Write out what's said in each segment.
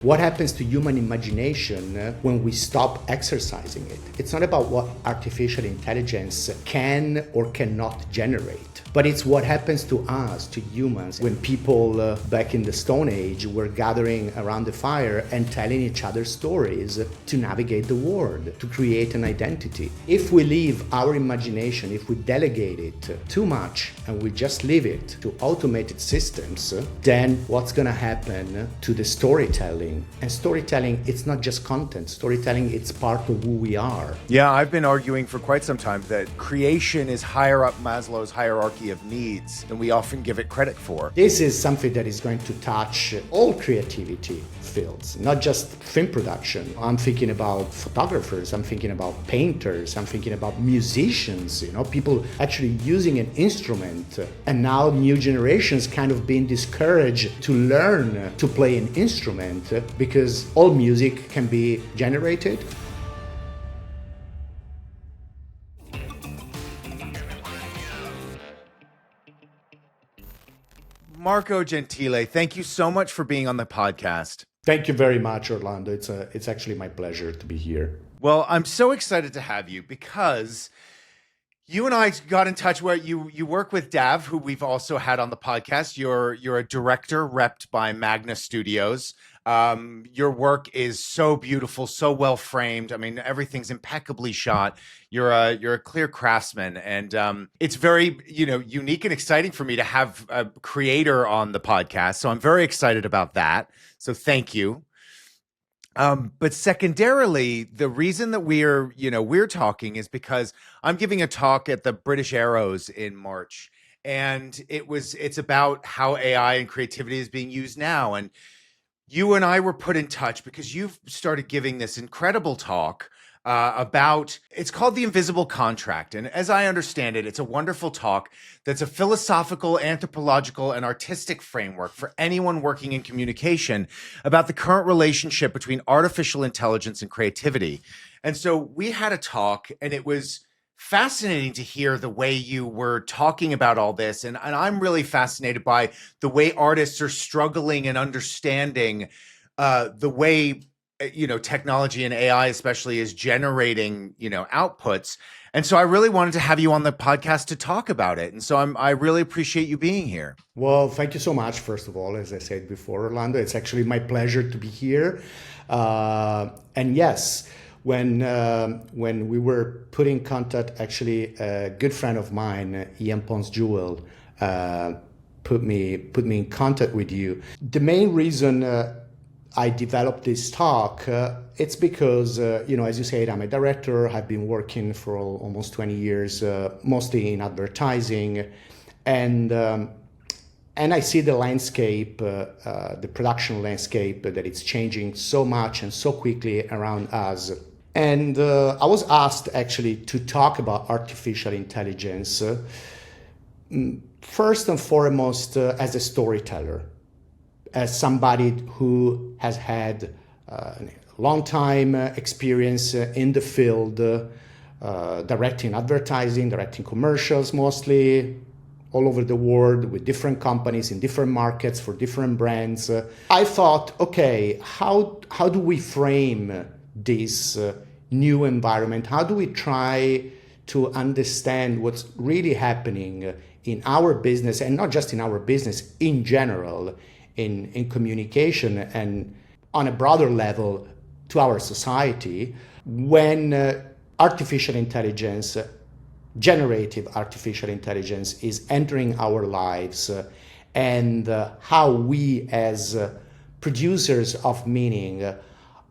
What happens to human imagination when we stop exercising it? It's not about what artificial intelligence can or cannot generate, but it's what happens to us, to humans, when people back in the Stone Age were gathering around the fire and telling each other stories to navigate the world, to create an identity. If we leave our imagination, if we delegate it too much and we just leave it to automated systems, then what's going to happen to the storytelling? And storytelling, it's not just content. Storytelling, it's part of who we are. Yeah, I've been arguing for quite some time that creation is higher up Maslow's hierarchy of needs than we often give it credit for. This is something that is going to touch all creativity fields, not just film production. I'm thinking about photographers, I'm thinking about painters, I'm thinking about musicians, people actually using an instrument. And now new generations kind of being discouraged to learn to play an instrument because all music can be generated. Marco Gentile, thank you so much for being on the podcast. Thank you very much, Orlando. It's actually my pleasure to be here. Well, I'm so excited to have you because you and I got in touch where you work with Dav, who we've also had on the podcast. You're a director repped by Magna Studios. Your work is so beautiful, so well framed. I mean, everything's impeccably shot. You're a clear craftsman, and it's very unique and exciting for me to have a creator on the podcast. So I'm very excited about that. So thank you. But secondarily, the reason that we're talking is because I'm giving a talk at the British Arrows in March, and it's about how AI and creativity is being used now. And you and I were put in touch because you've started giving this incredible talk about, it's called The Invisible Contract. And as I understand it, it's a wonderful talk that's a philosophical, anthropological, and artistic framework for anyone working in communication about the current relationship between artificial intelligence and creativity. And so we had a talk, and it was fascinating to hear the way you were talking about all this. And I'm really fascinated by the way artists are struggling and understanding the way technology and AI especially is generating, outputs. And so I really wanted to have you on the podcast to talk about it. And so I really appreciate you being here. Well, thank you so much. First of all, as I said before, Orlando, it's actually my pleasure to be here. And yes, when we were put in contact, actually a good friend of mine, Ian Pons-Jewell, put me in contact with you. The main reason I developed this talk, it's because, as you said, I'm a director. I've been working for almost 20 years, mostly in advertising. And I see the landscape, the production landscape, that it's changing so much and so quickly around us. And I was asked actually to talk about artificial intelligence, first and foremost as a storyteller, as somebody who has had a long time experience in the field, directing advertising, directing commercials mostly, all over the world with different companies in different markets for different brands. I thought, okay, how do we frame this new environment? How do we try to understand what's really happening in our business, and not just in our business, in general, in communication and on a broader level to our society, when artificial intelligence, generative artificial intelligence, is entering our lives, and how we as producers of meaning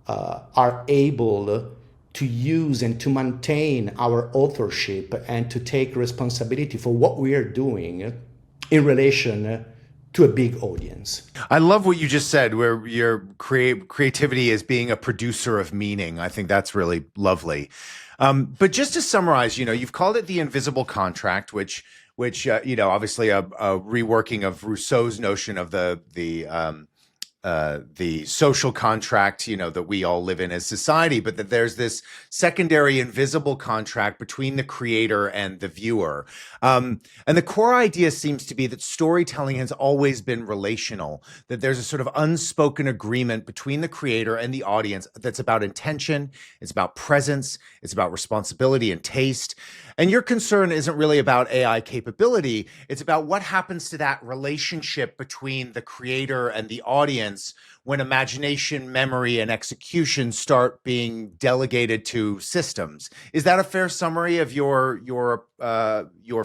are able to use and to maintain our authorship and to take responsibility for what we are doing in relation to a big audience. I love what you just said, where your creativity is being a producer of meaning. I think that's really lovely. But just to summarize, you've called it the invisible contract, which obviously a reworking of Rousseau's notion of the the social contract, that we all live in as society, but that there's this secondary invisible contract between the creator and the viewer. And the core idea seems to be that storytelling has always been relational, that there's a sort of unspoken agreement between the creator and the audience that's about intention, it's about presence, it's about responsibility and taste. And your concern isn't really about AI capability, it's about what happens to that relationship between the creator and the audience when imagination, memory, and execution start being delegated to systems. Is that a fair summary of your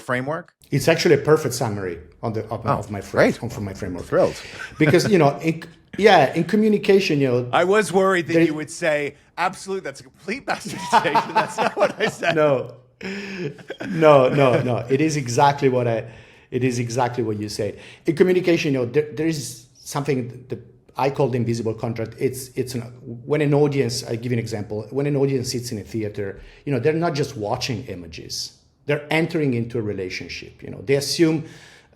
framework? It's actually a perfect summary of my framework. Thrilled, because in communication, I was worried that you would say, "Absolutely, that's a complete bastardization." That's not what I said. No. It is exactly what you said. In communication, there is something that I call the invisible contract. When an audience, I give you an example, when an audience sits in a theater, they're not just watching images, they're entering into a relationship. They assume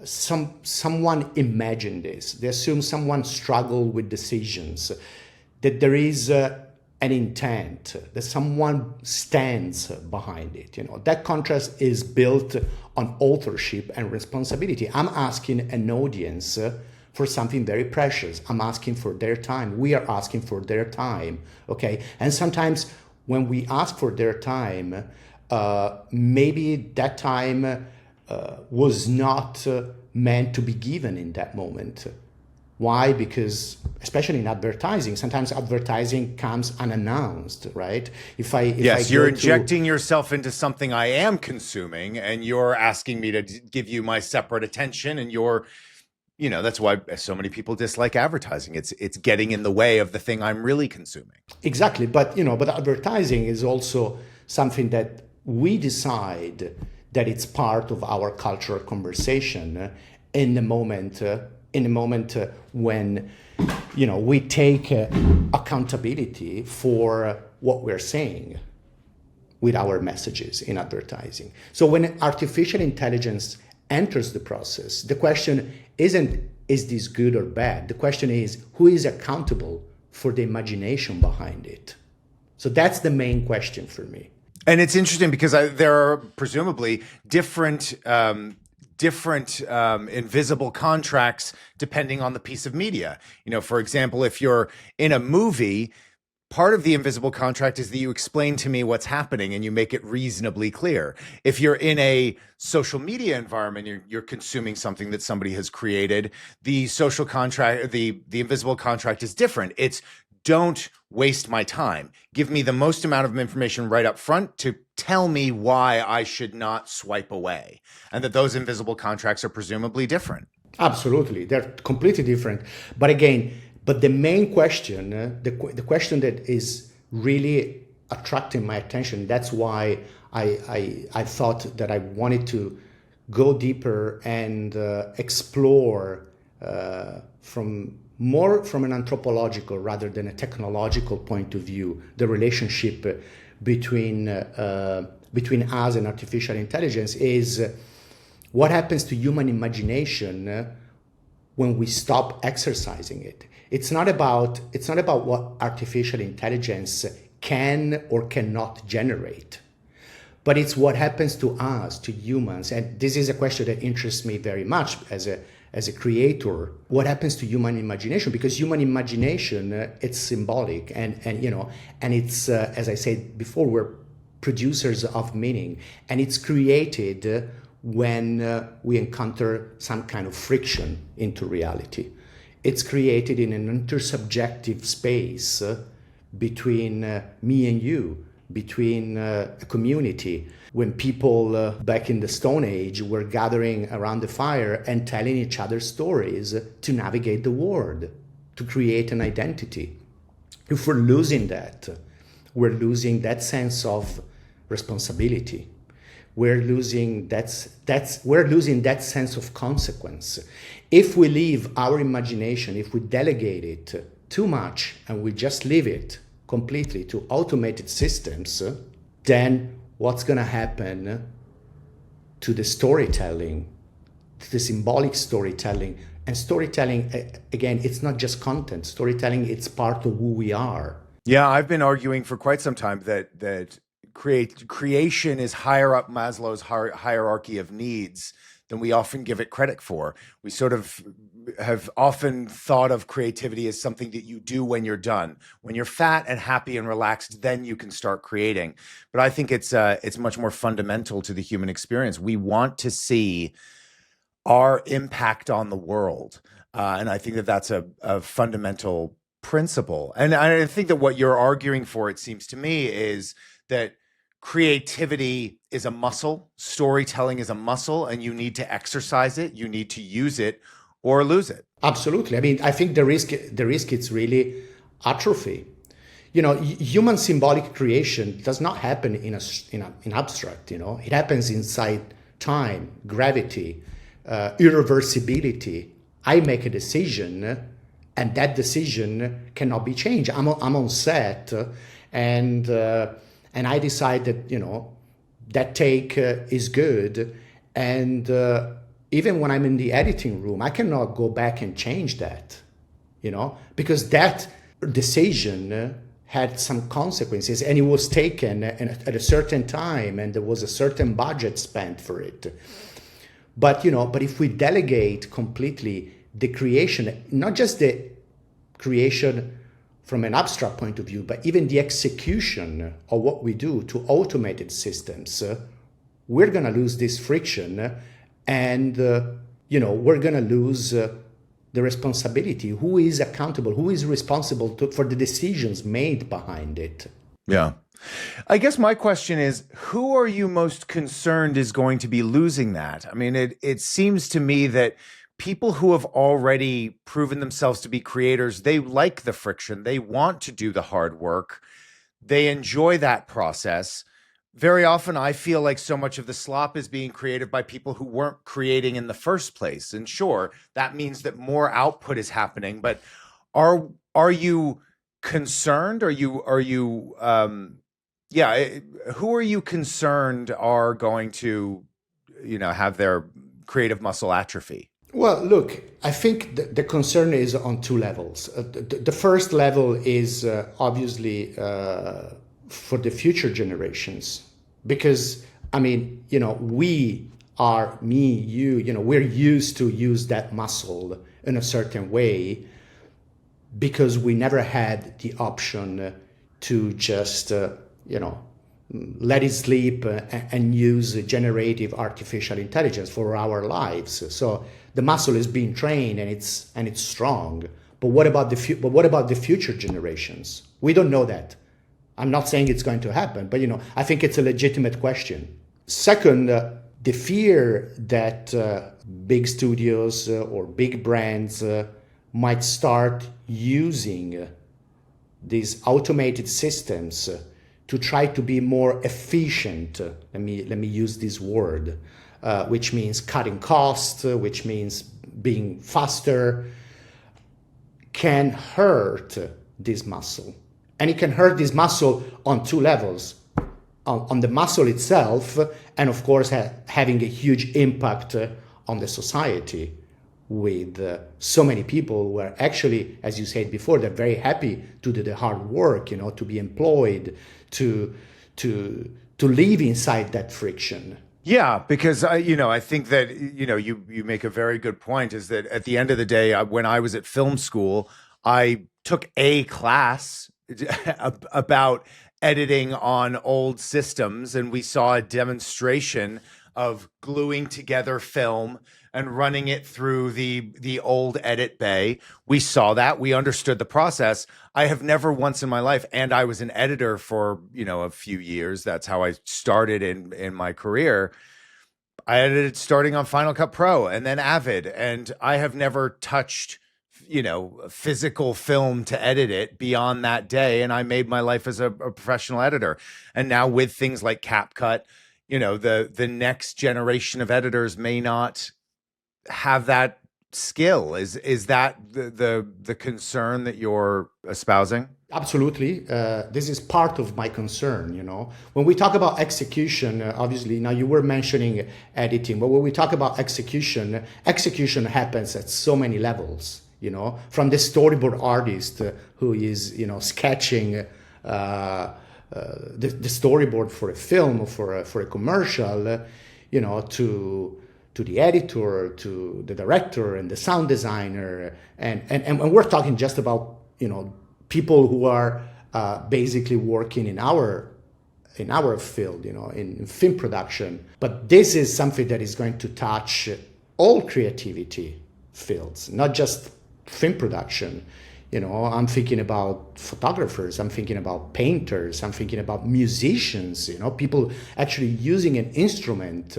someone imagined this, they assume someone struggled with decisions, that there is an intent, that someone stands behind it. That contrast is built on authorship and responsibility. I'm asking an audience for something very precious. I'm asking for their time. We are asking for their time, okay? And sometimes when we ask for their time, maybe that time was not meant to be given in that moment. Why? Because especially in advertising, sometimes advertising comes unannounced, right? You're injecting yourself into something I am consuming, and you're asking me to give you my separate attention, and that's why so many people dislike advertising. It's getting in the way of the thing I'm really consuming. Exactly, but advertising is also something that we decide that it's part of our cultural conversation in the moment when we take accountability for what we're saying with our messages in advertising. So when artificial intelligence enters the process, the question isn't, is this good or bad? The question is, who is accountable for the imagination behind it? So that's the main question for me. And it's interesting because there are presumably different invisible contracts depending on the piece of media. For example, if you're in a movie, part of the invisible contract is that you explain to me what's happening and you make it reasonably clear. If you're in a social media environment, you're consuming something that somebody has created, the social contract, the invisible contract is different. It's don't waste my time. Give me the most amount of information right up front to tell me why I should not swipe away. And that those invisible contracts are presumably different. Absolutely. They're completely different. But again, the main question, the question that is really attracting my attention, that's why I thought that I wanted to go deeper and explore from an anthropological rather than a technological point of view, the relationship between us and artificial intelligence is what happens to human imagination when we stop exercising it. It's not about what artificial intelligence can or cannot generate, but it's what happens to us, to humans. And this is a question that interests me very much as a creator. What happens to human imagination? Because human imagination, it's symbolic, and it's as I said before, we're producers of meaning, and it's created when we encounter some kind of friction into reality. It's created in an intersubjective space between me and you, between a community. When people back in the Stone Age were gathering around the fire and telling each other stories to navigate the world, to create an identity. If we're losing that, we're losing that sense of responsibility. We're losing that sense of consequence. If we leave our imagination, if we delegate it too much and we just leave it completely to automated systems, then what's going to happen to the storytelling, to the symbolic storytelling And storytelling, again, it's not just content. Storytelling, it's part of who we are. Yeah, I've been arguing for quite some time that creation is higher up Maslow's hierarchy of needs than we often give it credit for. We sort of have often thought of creativity as something that you do when you're done. When you're fat and happy and relaxed, then you can start creating. But I think it's much more fundamental to the human experience. We want to see our impact on the world. And I think that that's a fundamental principle. And I think that what you're arguing for, it seems to me, is that creativity is a muscle, storytelling is a muscle, and you need to exercise it, you need to use it or lose it. Absolutely. I mean, I think the risk is really atrophy. You know, human symbolic creation does not happen in abstract. You know, it happens inside time, gravity, irreversibility. I make a decision, and that decision cannot be changed. I'm on set, and I decide that, you know, that take is good, and even when I'm in the editing room, I cannot go back and change that, you know, because that decision had some consequences, and it was taken at a certain time, and there was a certain budget spent for it. But, you know, but if we delegate completely the creation, not just the creation from an abstract point of view, but even the execution of what we do to automated systems, we're going to lose this friction, and, you know, we're going to lose the responsibility. Who is accountable? Who is responsible for the decisions made behind it? Yeah. I guess my question is, who are you most concerned is going to be losing that? I mean, it seems to me that people who have already proven themselves to be creators, they like the friction. They want to do the hard work. They enjoy that process. Very often, I feel like so much of the slop is being created by people who weren't creating in the first place. And sure, that means that more output is happening. But are you concerned? Who are you concerned are going to, you know, have their creative muscle atrophy? Well, look, I think the concern is on two levels. The first level is obviously for the future generations, because, I mean, you know, we are, me, you know, we're used to use that muscle in a certain way because we never had the option to just, you know, let it sleep and use generative artificial intelligence for our lives. So the muscle is being trained and it's strong. But what about the future generations? We don't know that. I'm not saying it's going to happen, but, you know, I think it's a legitimate question. Second, the fear that big studios or big brands might start using these automated systems to try to be more efficient. Let me use this word, which means cutting costs, which means being faster, can hurt this muscle. And it can hurt this muscle on two levels. On the muscle itself, and of course having a huge impact on the society, with so many people who are actually, as you said before, they're very happy to do the hard work, you know, to be employed, to live inside that friction. Yeah, because I think that, you know, you make a very good point, is that at the end of the day, when I was at film school, I took a class about editing on old systems, and we saw a demonstration of gluing together film and running it through the old edit bay. We saw that. We understood the process. I have never once in my life, and I was an editor for, you know, a few years. That's how I started in my career. I edited starting on Final Cut Pro and then Avid, and I have never touched, you know, physical film to edit it beyond that day. And I made my life as a professional editor. And now with things like CapCut, you know, the next generation of editors may not have that skill. Is that the concern that you're espousing? Absolutely. This is part of my concern, you know. When we talk about execution, obviously, now you were mentioning editing, but when we talk about execution, execution happens at so many levels, you know, from the storyboard artist who is, you know, sketching the storyboard for a film or for a commercial, you know, to the editor, to the director and the sound designer. And we're talking just about, you know, people who are basically working in our field, you know, in film production. But this is something that is going to touch all creativity fields, not just film production. You know, I'm thinking about photographers, I'm thinking about painters, I'm thinking about musicians, you know, people actually using an instrument.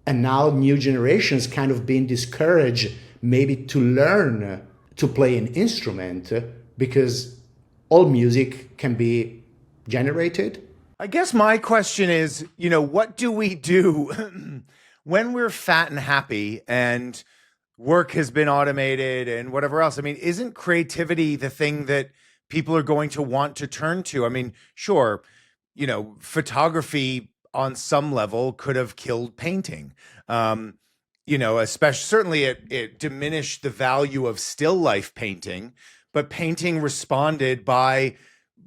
And now new generations kind of being discouraged maybe to learn to play an instrument because all music can be generated. I guess my question is, you know, what do we do when we're fat and happy and work has been automated and whatever else? I mean, isn't creativity the thing that people are going to want to turn to? I mean, sure, you know, photography on some level could have killed painting. You know, especially certainly it diminished the value of still life painting, but painting responded by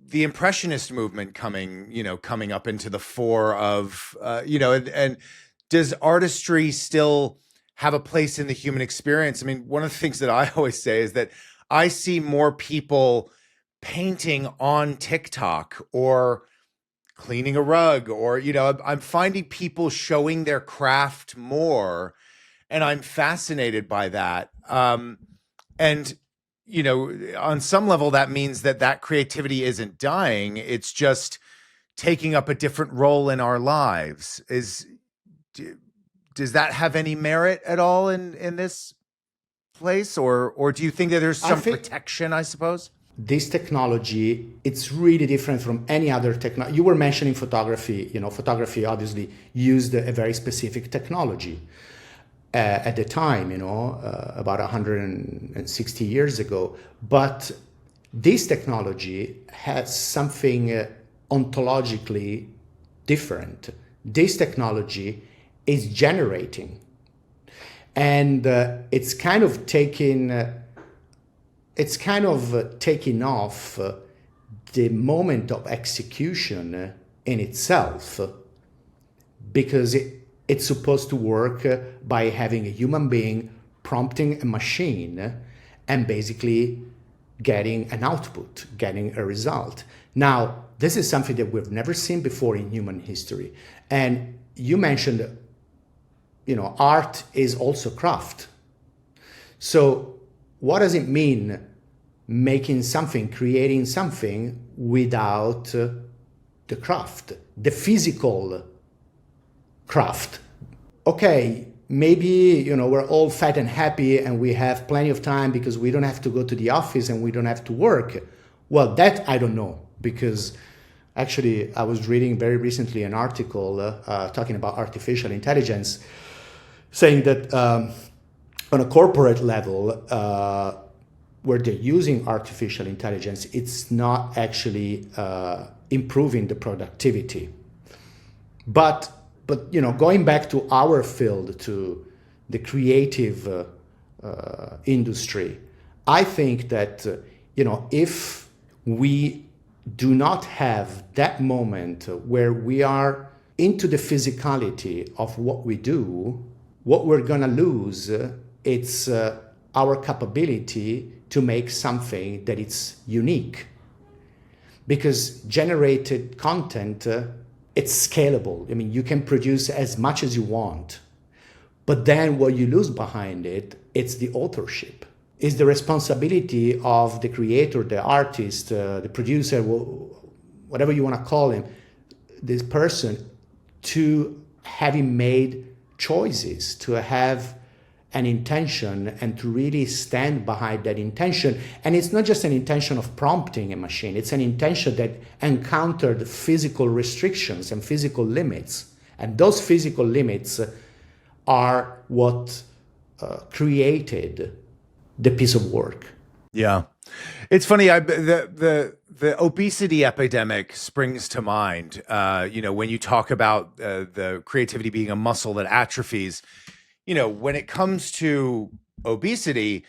the Impressionist movement coming up into the fore of, you know, and does artistry still have a place in the human experience? I mean, one of the things that I always say is that I see more people painting on TikTok or cleaning a rug, or, you know, I'm finding people showing their craft more, and I'm fascinated by that. And, you know, on some level, that means that creativity isn't dying. It's just taking up a different role in our lives. Does that have any merit at all in this place? Or do you think that there's some protection, I suppose? This technology, it's really different from any other technology. You were mentioning photography. You know, photography obviously used a very specific technology at the time, you know, about 160 years ago. But this technology has something ontologically different. This technology is generating. And it's kind of taking off the moment of execution in itself, because it's supposed to work by having a human being prompting a machine and basically getting an output, getting a result. Now, this is something that we've never seen before in human history. And you mentioned, you know, art is also craft. So what does it mean making something, creating something without the craft, the physical craft? Okay, maybe, you know, we're all fat and happy and we have plenty of time because we don't have to go to the office and we don't have to work. Well, that I don't know, because actually I was reading very recently an article talking about artificial intelligence, saying that on a corporate level, where they're using artificial intelligence, it's not actually improving the productivity. But you know, going back to our field, to the creative industry, I think that you know, if we do not have that moment where we are into the physicality of what we do, what we're gonna lose, it's our capability to make something that it's unique. Because generated content, it's scalable. I mean, you can produce as much as you want. But then what you lose behind it, it's the authorship. It's the responsibility of the creator, the artist, the producer, whatever you want to call him, this person, to having made choices, to have an intention and to really stand behind that intention. And it's not just an intention of prompting a machine, it's an intention that encountered physical restrictions and physical limits. And those physical limits are what created the piece of work. Yeah. It's funny. The obesity epidemic springs to mind. When you talk about the creativity being a muscle that atrophies, when it comes to obesity,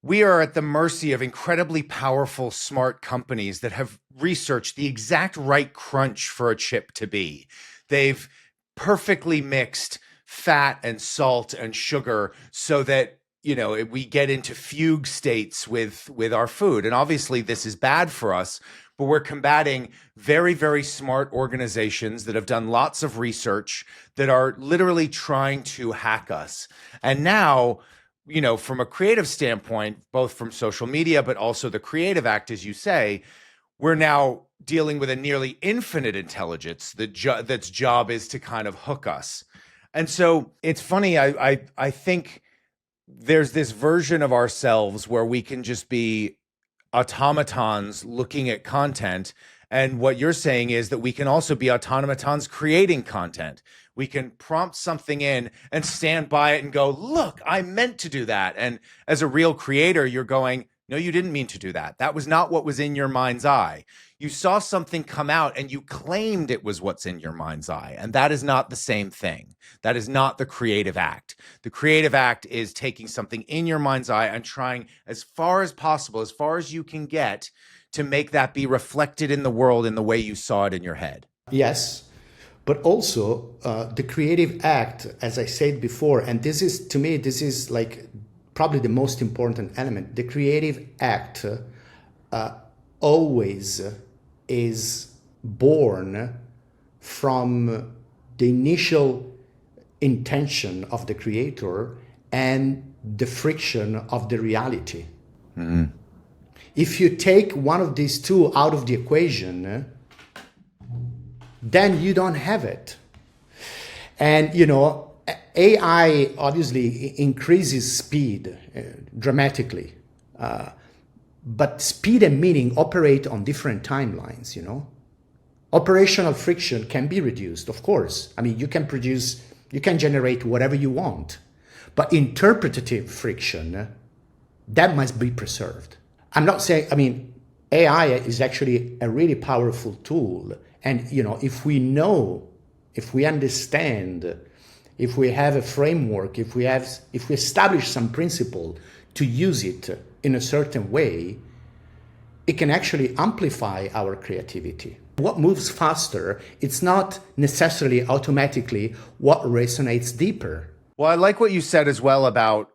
we are at the mercy of incredibly powerful, smart companies that have researched the exact right crunch for a chip to be. They've perfectly mixed fat and salt and sugar so that we get into fugue states with our food. And obviously this is bad for us, but we're combating very, very smart organizations that have done lots of research that are literally trying to hack us. And now, from a creative standpoint, both from social media, but also the Creative Act, as you say, we're now dealing with a nearly infinite intelligence that's job is to kind of hook us. And so it's funny, I think there's this version of ourselves where we can just be automatons looking at content. And what you're saying is that we can also be automatons creating content. We can prompt something in and stand by it and go, look, I meant to do that. And as a real creator, you're going, no, you didn't mean to do that. That was not what was in your mind's eye. You saw something come out and you claimed it was what's in your mind's eye. And that is not the same thing. That is not the creative act. The creative act is taking something in your mind's eye and trying as far as possible, as far as you can get, to make that be reflected in the world in the way you saw it in your head. Yes, but also the creative act, as I said before, and this is like probably the most important element. The creative act always is born from the initial intention of the creator and the friction of the reality. Mm-hmm. If you take one of these two out of the equation, then you don't have it. And, AI obviously increases speed dramatically. But speed and meaning operate on different timelines, Operational friction can be reduced, of course. I mean, you can generate whatever you want. But interpretative friction, that must be preserved. I'm not saying, AI is actually a really powerful tool. And, if we understand, if we have a framework, if we establish some principle to use it in a certain way, it can actually amplify our creativity. What moves faster, it's not necessarily automatically what resonates deeper. Well, I like what you said as well about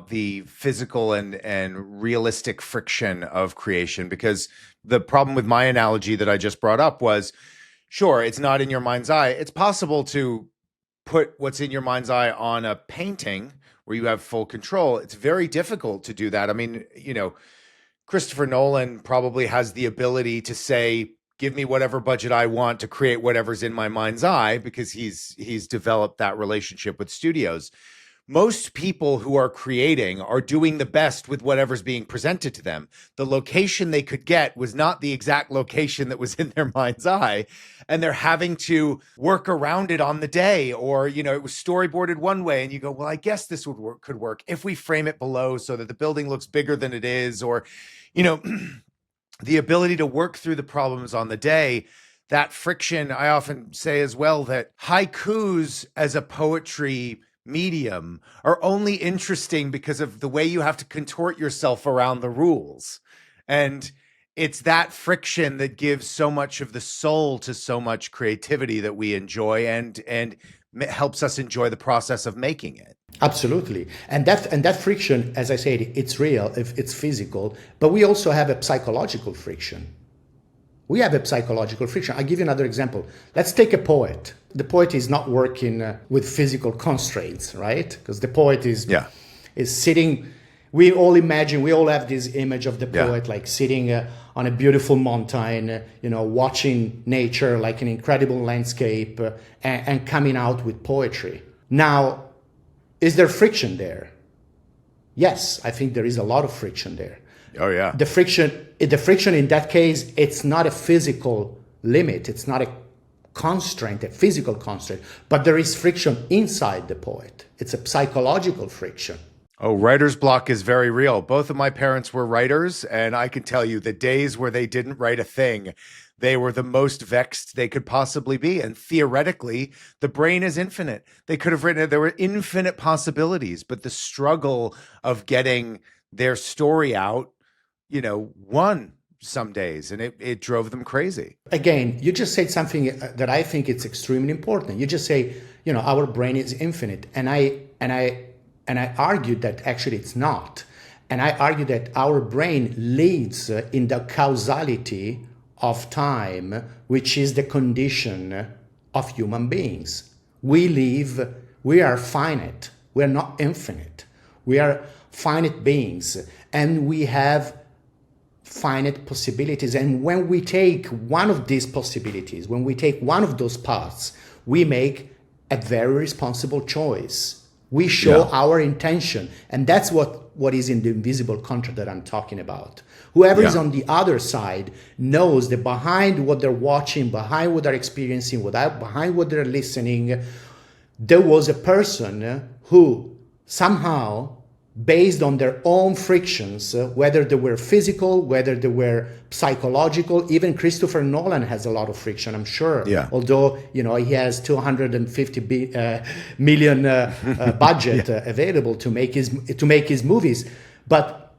the physical and realistic friction of creation, because the problem with my analogy that I just brought up was, sure, it's not in your mind's eye. It's possible to put what's in your mind's eye on a painting where you have full control. It's very difficult to do that. I mean, Christopher Nolan probably has the ability to say, give me whatever budget I want to create whatever's in my mind's eye, because he's developed that relationship with studios. Most people who are creating are doing the best with whatever's being presented to them. The location they could get was not the exact location that was in their mind's eye, and they're having to work around it on the day, or it was storyboarded one way and you go, well, I guess this could work if we frame it below so that the building looks bigger than it is, or the ability to work through the problems on the day. That friction, I often say as well, that haikus as a poetry medium are only interesting because of the way you have to contort yourself around the rules. And it's that friction that gives so much of the soul to so much creativity that we enjoy and helps us enjoy the process of making it. Absolutely. And that friction, as I said, it's real, if it's physical, but we also have a psychological friction. We have a psychological friction. I'll give you another example. Let's take a poet. The poet is not working with physical constraints, right? Because the poet is sitting. We all have this image of the poet like sitting on a beautiful mountain, watching nature like an incredible landscape and coming out with poetry. Now, is there friction there? Yes, I think there is a lot of friction there. Oh, yeah. The friction in that case, it's not a physical limit. It's not a constraint, a physical constraint, but there is friction inside the poet. It's a psychological friction. Oh, writer's block is very real. Both of my parents were writers, and I can tell you the days where they didn't write a thing, they were the most vexed they could possibly be. And theoretically, the brain is infinite. They could have written it. There were infinite possibilities, but the struggle of getting their story out, won some days, and it drove them crazy. Again, you just said something that I think it's extremely important. You just say, our brain is infinite, and I argued that actually it's not. And I argue that our brain lives in the causality of time, which is the condition of human beings. We are finite. We're not infinite. We are finite beings, and we have finite possibilities. And when we take one of these possibilities, when we take one of those paths, we make a very responsible choice. We show our intention. And that's what is in the invisible contract that I'm talking about. Whoever is on the other side knows that behind what they're watching, behind what they're experiencing, behind what they're listening, there was a person who somehow, based on their own frictions, whether they were physical, whether they were psychological. Even Christopher Nolan has a lot of friction, I'm sure. Yeah. Although, he has 250 million budget available to make his movies. But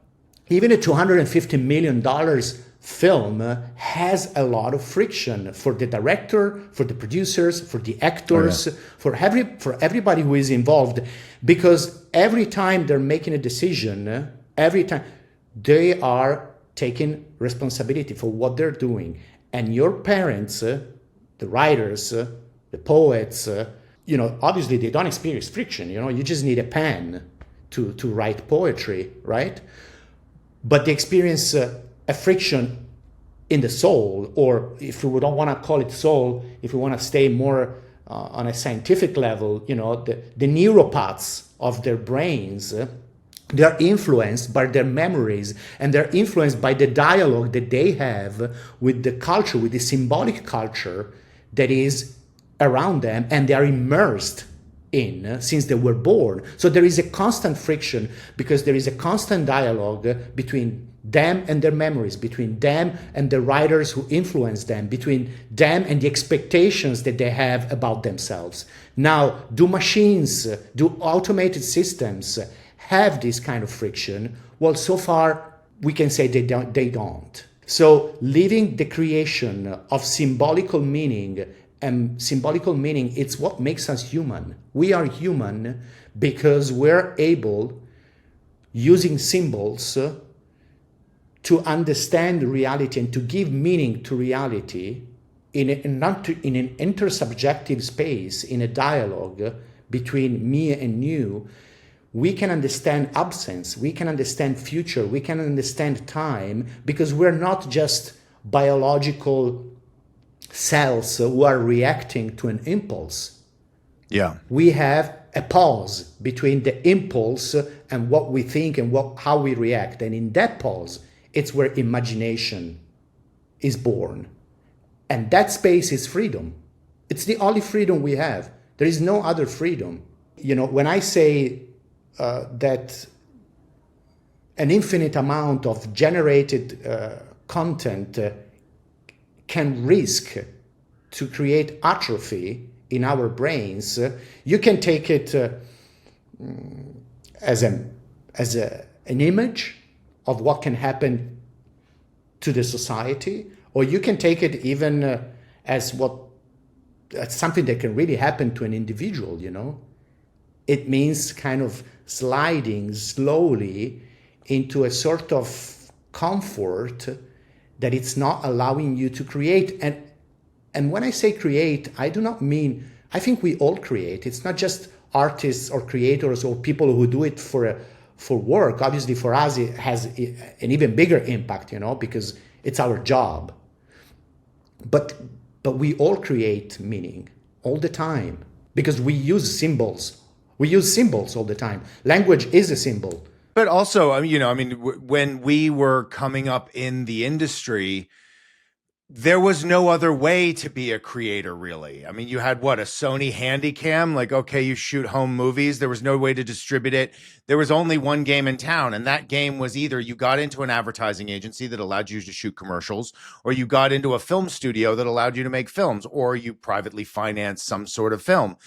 even a $250 million film has a lot of friction for the director, for the producers, for the actors, for everybody who is involved, because every time they're making a decision, every time they are taking responsibility for what they're doing. And your parents, the writers, the poets, obviously they don't experience friction. You just need a pen to write poetry, right? But they experience a friction in the soul, or if we don't want to call it soul, if we want to stay more on a scientific level, the neuropaths of their brains, they're influenced by their memories, and they're influenced by the dialogue that they have with the culture, with the symbolic culture that is around them, and they are immersed in since they were born. So there is a constant friction, because there is a constant dialogue between them and their memories, between them and the writers who influence them, between them and the expectations that they have about themselves. Now, do automated systems have this kind of friction? Well, so far we can say they don't. So leaving the creation of symbolical meaning, and symbolical meaning, it's what makes us human. We are human because we're able, using symbols, to understand reality and to give meaning to reality in an intersubjective space, in a dialogue between me and you. We can understand absence, we can understand future, we can understand time, because we're not just biological cells who are reacting to an impulse. Yeah. We have a pause between the impulse and what we think and how we react. And in that pause, it's where imagination is born. And that space is freedom. It's the only freedom we have. There is no other freedom. When I say that an infinite amount of generated content can risk to create atrophy in our brains, you can take it as an image of what can happen to the society, or you can take it even as something that can really happen to an individual. It means kind of sliding slowly into a sort of comfort that it's not allowing you to create. And when I say create, I do not mean, I think we all create. It's not just artists or creators or people who do it for work. Obviously for us it has an even bigger impact, because it's our job. But we all create meaning all the time, because we use symbols. We use symbols all the time. Language is a symbol. But also, when we were coming up in the industry, there was no other way to be a creator, really. I mean, you had what, a Sony Handycam? Like, okay, you shoot home movies. There was no way to distribute it. There was only one game in town, and that game was either you got into an advertising agency that allowed you to shoot commercials, or you got into a film studio that allowed you to make films, or you privately financed some sort of film.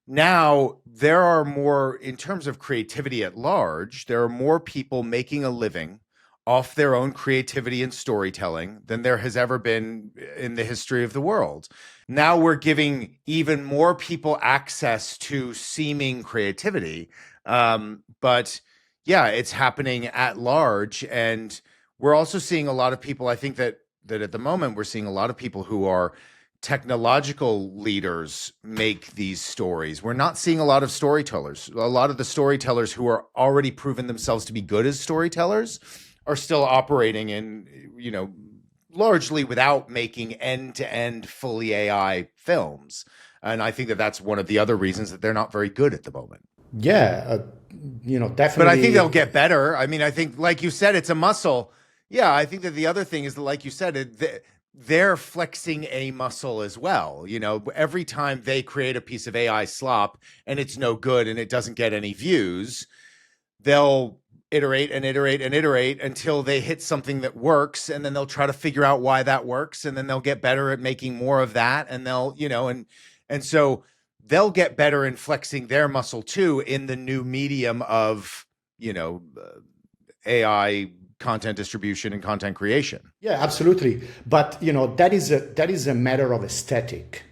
Now, there are more, in terms of creativity at large, there are more people making a living off their own creativity and storytelling than there has ever been in the history of the world. Now we're giving even more people access to seeming creativity. But yeah, it's happening at large. And we're also seeing a lot of people, I think that at the moment, we're seeing a lot of people who are technological leaders make these stories. We're not seeing a lot of storytellers. A lot of the storytellers who are already proven themselves to be good as storytellers are still operating in, largely without making end-to-end fully AI films. And I think that that's one of the other reasons that they're not very good at the moment. Yeah, definitely. But I think they'll get better. I mean, I think, like you said, it's a muscle. Yeah, I think that the other thing is that, like you said, they're flexing a muscle as well. Every time they create a piece of AI slop and it's no good and it doesn't get any views, they'll iterate and iterate and iterate until they hit something that works, and then they'll try to figure out why that works, and then they'll get better at making more of that, and they'll, and so they'll get better in flexing their muscle too in the new medium of, AI content distribution and content creation. Yeah, absolutely. But that is a matter of aesthetic.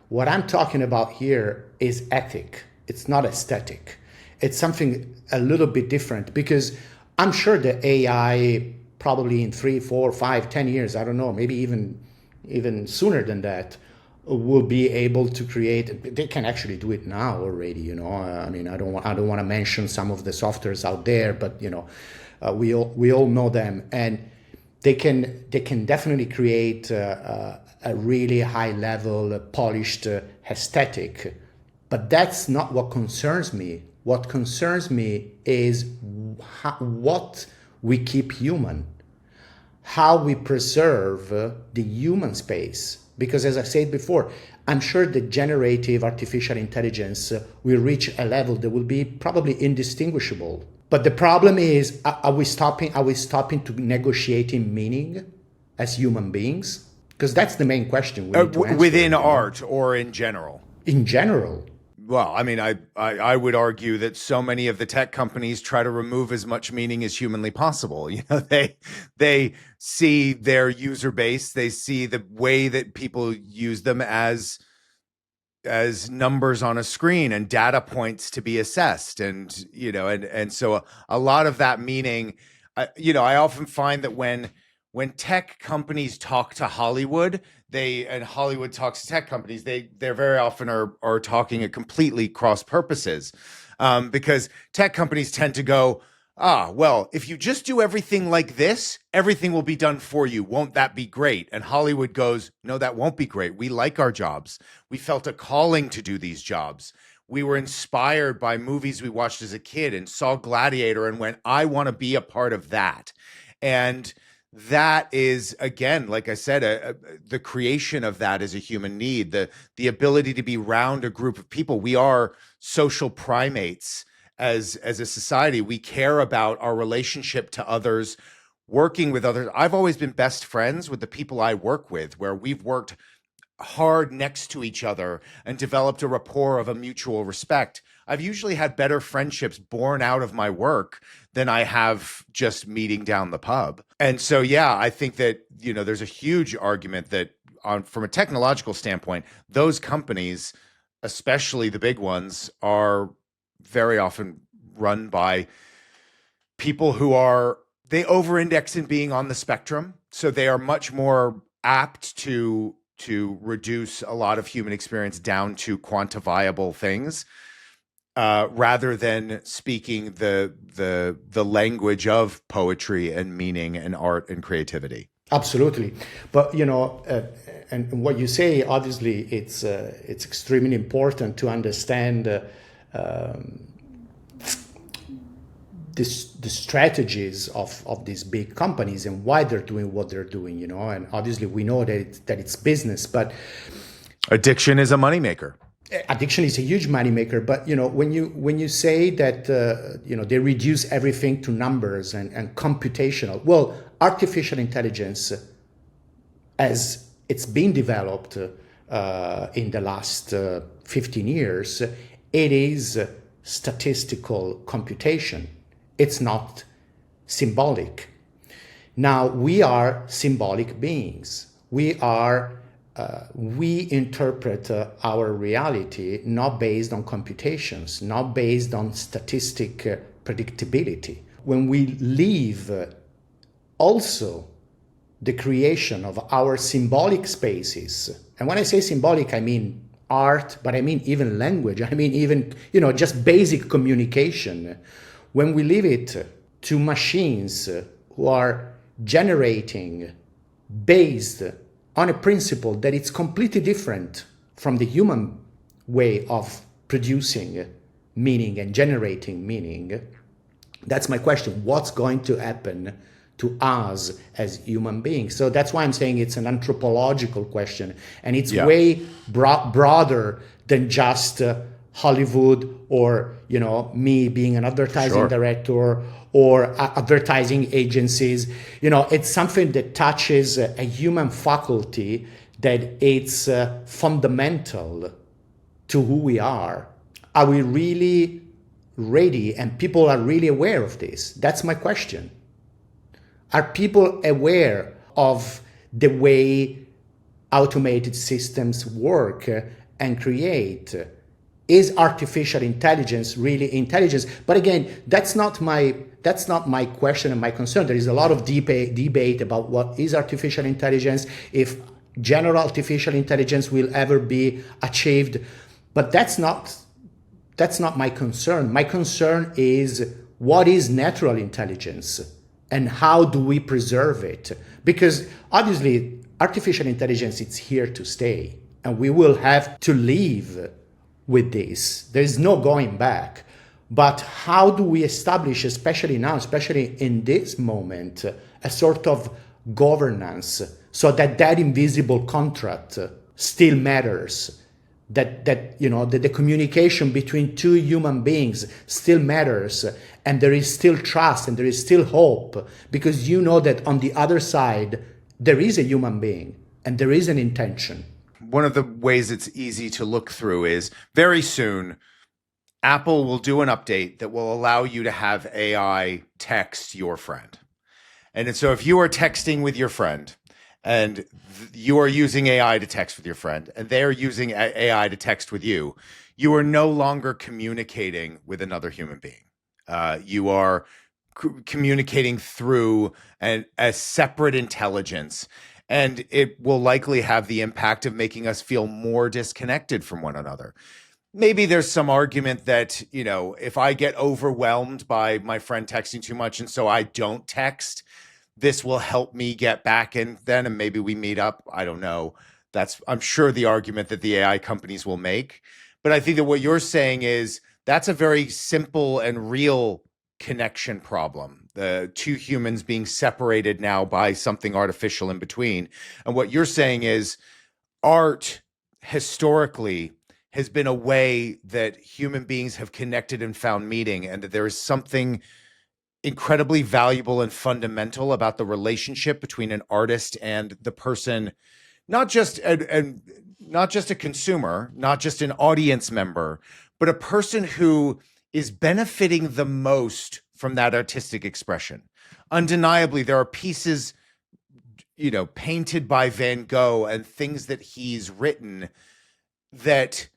What I'm talking about here is ethic. It's not aesthetic. It's something a little bit different, because I'm sure the AI probably in 3, 4, 5, 10 years, I don't know, maybe even sooner than that, will be able to create. They can actually do it now already. I mean, I don't want to mention some of the softwares out there, but we all know them, and they can definitely create a really high level, polished aesthetic. But that's not what concerns me. What concerns me is what we keep human, how we preserve the human space. Because as I said before, I'm sure the generative artificial intelligence will reach a level that will be probably indistinguishable. But the problem is, are we stopping to negotiating meaning as human beings? Because that's the main question we need to answer. Within art or in general? In general. Well, I mean, I would argue that so many of the tech companies try to remove as much meaning as humanly possible. They see their user base, they see the way that people use them as numbers on a screen and data points to be assessed, and so a lot of that meaning. I often find that when tech companies talk to Hollywood, and Hollywood talks to tech companies, they're very often are talking at completely cross purposes, because tech companies tend to go, well, if you just do everything like this, everything will be done for you. Won't that be great? And Hollywood goes, no, that won't be great. We like our jobs. We felt a calling to do these jobs. We were inspired by movies we watched as a kid and saw Gladiator and went, I want to be a part of that. And that is, again, like I said, the creation of that is a human need, the ability to be around a group of people. We are social primates as a society. We care about our relationship to others, working with others. I've always been best friends with the people I work with, where we've worked hard next to each other and developed a rapport of a mutual respect. I've usually had better friendships born out of my work than I have just meeting down the pub. And so, yeah, I think that, there's a huge argument that from a technological standpoint, those companies, especially the big ones, are very often run by people they over-index in being on the spectrum. So they are much more apt to reduce a lot of human experience down to quantifiable things, rather than speaking the language of poetry and meaning and art and creativity. Absolutely. But, and what you say, obviously, it's extremely important to understand the strategies of these big companies and why they're doing what they're doing, and obviously we know that it's business, but addiction is a moneymaker. Addiction is a huge moneymaker, but when you say that they reduce everything to numbers and computational, well, artificial intelligence, as it's been developed in the last 15 years, it is statistical computation. It's not symbolic. Now, we are symbolic beings. We interpret our reality not based on computations, not based on statistic predictability. When we leave also the creation of our symbolic spaces, and when I say symbolic, I mean art, but I mean even language, I mean even, just basic communication. When we leave it to machines who are generating based on a principle that it's completely different from the human way of producing meaning and generating meaning, that's my question. What's going to happen to us as human beings? So that's why I'm saying it's an anthropological question, and it's way broader than just Hollywood or me being an advertising director or advertising agencies. It's something that touches a human faculty that it's fundamental to who we are. Are we really ready, and people are really aware of this? That's my question. Are people aware of the way automated systems work and create? Is artificial intelligence really intelligence? But again, that's not my question and my concern. There is a lot of debate about what is artificial intelligence, if general artificial intelligence will ever be achieved. But that's not my concern. My concern is what is natural intelligence and how do we preserve it? Because obviously artificial intelligence is here to stay, and we will have to live with this. There's no going back. But how do we establish, especially now, especially in this moment, a sort of governance so that invisible contract still matters? That the communication between two human beings still matters, and there is still trust and there is still hope, because that on the other side there is a human being and there is an intention. One of the ways it's easy to look through is very soon Apple will do an update that will allow you to have AI text your friend. And so if you are texting with your friend and you are using AI to text with your friend and they're using AI to text with you, you are no longer communicating with another human being. You are communicating through a separate intelligence. And it will likely have the impact of making us feel more disconnected from one another. Maybe there's some argument that, if I get overwhelmed by my friend texting too much and so I don't text, this will help me get back in then and maybe we meet up. I don't know. That's, I'm sure, the argument that the AI companies will make. But I think that what you're saying is that's a very simple and real connection problem. The two humans being separated now by something artificial in between. And what you're saying is art historically has been a way that human beings have connected and found meaning, and that there is something incredibly valuable and fundamental about the relationship between an artist and the person, not just a consumer, not just an audience member, but a person who is benefiting the most from that artistic expression. Undeniably, there are pieces, painted by Van Gogh and things that he's written that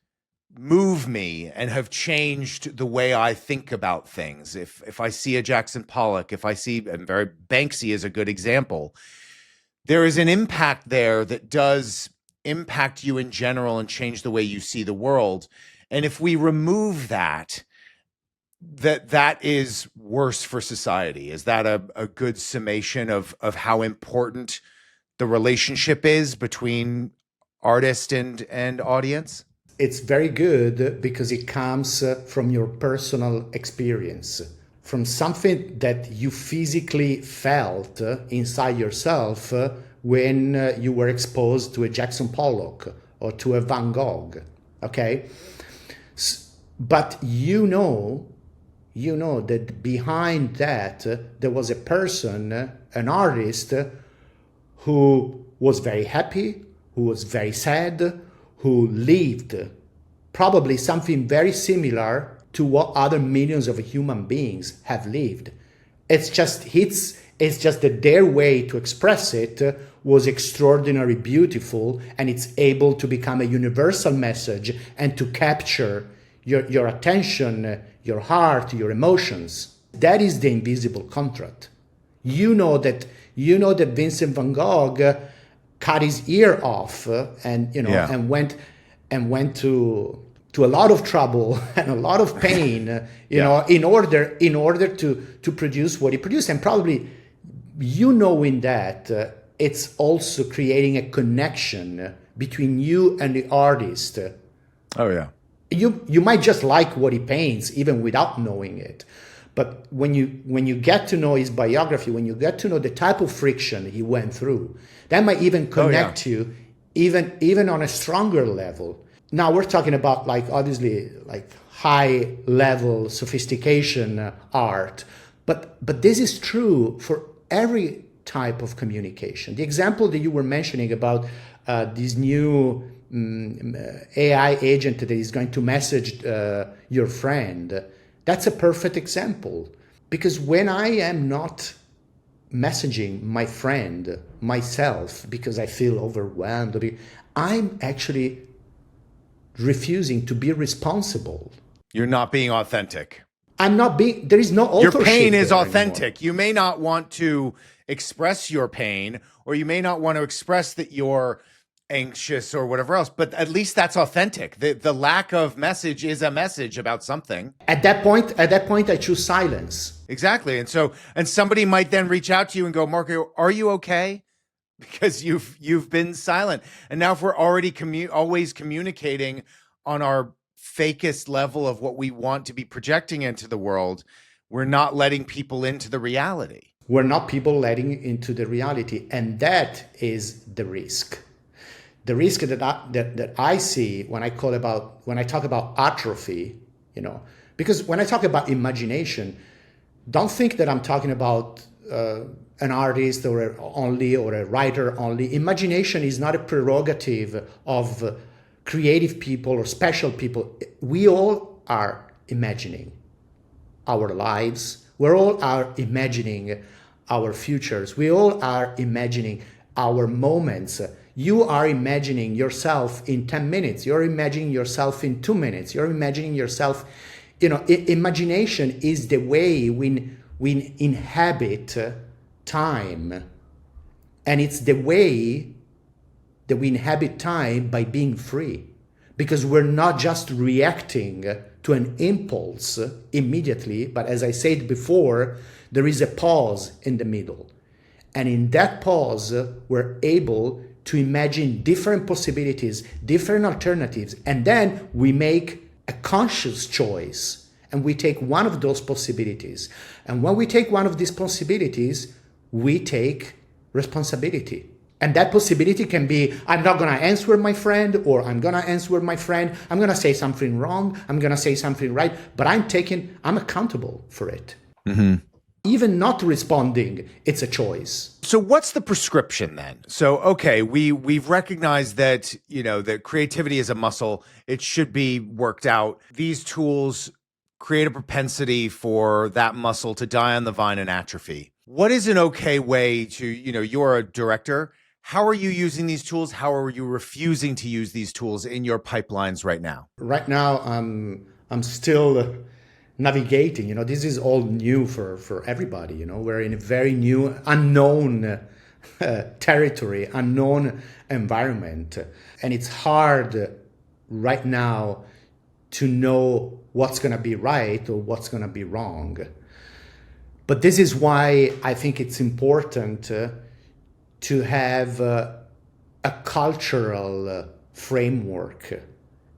move me and have changed the way I think about things. If I see a Jackson Pollock, and Banksy is a good example, there is an impact there that does impact you in general and change the way you see the world. And if we remove that is worse for society. Is that a good summation of how important the relationship is between artist and audience? It's very good because it comes from your personal experience, from something that you physically felt inside yourself when you were exposed to a Jackson Pollock or to a Van Gogh, okay? But you know that behind that there was a person, an artist, who was very happy, who was very sad, who lived probably something very similar to what other millions of human beings have lived. It's just that their way to express it was extraordinarily beautiful, and it's able to become a universal message and to capture your attention, your heart, your emotions. That is the invisible contract. You know that Vincent van Gogh cut his ear off and went to a lot of trouble and a lot of pain, in order to produce what he produced. And probably, in that, it's also creating a connection between you and the artist. Oh, yeah. You might just like what he paints even without knowing it. But when you get to know his biography, when you get to know the type of friction he went through, that might even connect you even on a stronger level. Now we're talking about obviously high level sophistication art, but this is true for every type of communication. The example that you were mentioning about this new AI agent that is going to message your friend, that's a perfect example. Because when I am not messaging my friend, myself, because I feel overwhelmed, I'm actually refusing to be responsible. You're not being authentic. There is no authorship. Your pain is authentic. Anymore. You may not want to express your pain, or you may not want to express that you're anxious or whatever else, but at least that's authentic. The lack of message is a message about something. At that point, I choose silence. Exactly. And somebody might then reach out to you and go, Marco, are you okay? Because you've been silent. And now if we're already always communicating on our fakest level of what we want to be projecting into the world, we're not letting people into the reality. We're not people letting into the reality. And that is the risk. The risk that I see when I talk about atrophy, because when I talk about imagination, don't think that I'm talking about an artist or a writer only. Imagination is not a prerogative of creative people or special people. We all are imagining our lives. We all are imagining our futures. We all are imagining our moments. You are imagining yourself in 10 minutes. You're imagining yourself in 2 minutes. You're imagining yourself, imagination is the way we inhabit time. And it's the way that we inhabit time by being free. Because we're not just reacting to an impulse immediately, but as I said before, there is a pause in the middle. And in that pause, we're able to imagine different possibilities, different alternatives, and then we make a conscious choice and we take one of those possibilities. And when we take one of these possibilities, we take responsibility. And that possibility can be, I'm not going to answer my friend, or I'm going to answer my friend. I'm going to say something wrong. I'm going to say something right. But I'm accountable for it. Mm-hmm. Even not responding, it's a choice. So what's the prescription then? So, okay, we've recognized that, that creativity is a muscle. It should be worked out. These tools create a propensity for that muscle to die on the vine and atrophy. What is an okay way to, you're a director. How are you using these tools? How are you refusing to use these tools in your pipelines right now? Right now, I'm still navigating. This is all new for everybody. We're in a very new, unknown territory, unknown environment. And it's hard right now to know what's going to be right or what's going to be wrong. But this is why I think it's important to have a cultural framework.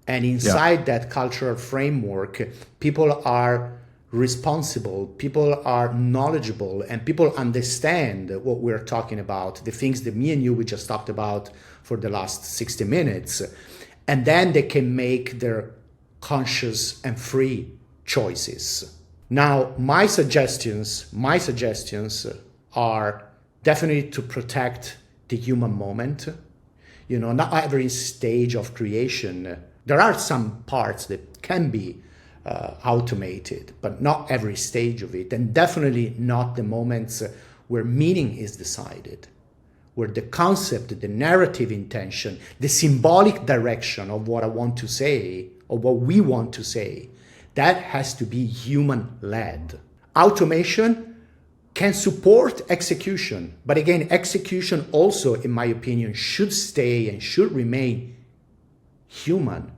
And inside that cultural framework, people are responsible, people are knowledgeable, and people understand what we're talking about, the things that me and you we just talked about for the last 60 minutes, and then they can make their conscious and free choices. Now, my suggestions are definitely to protect the human moment. You know, not every stage of creation. There are some parts that can be automated, but not every stage of it, and definitely not the moments where meaning is decided, where the concept, the narrative intention, the symbolic direction of what I want to say, or what we want to say, that has to be human-led. Automation can support execution, but again, execution also, in my opinion, should stay and should remain human.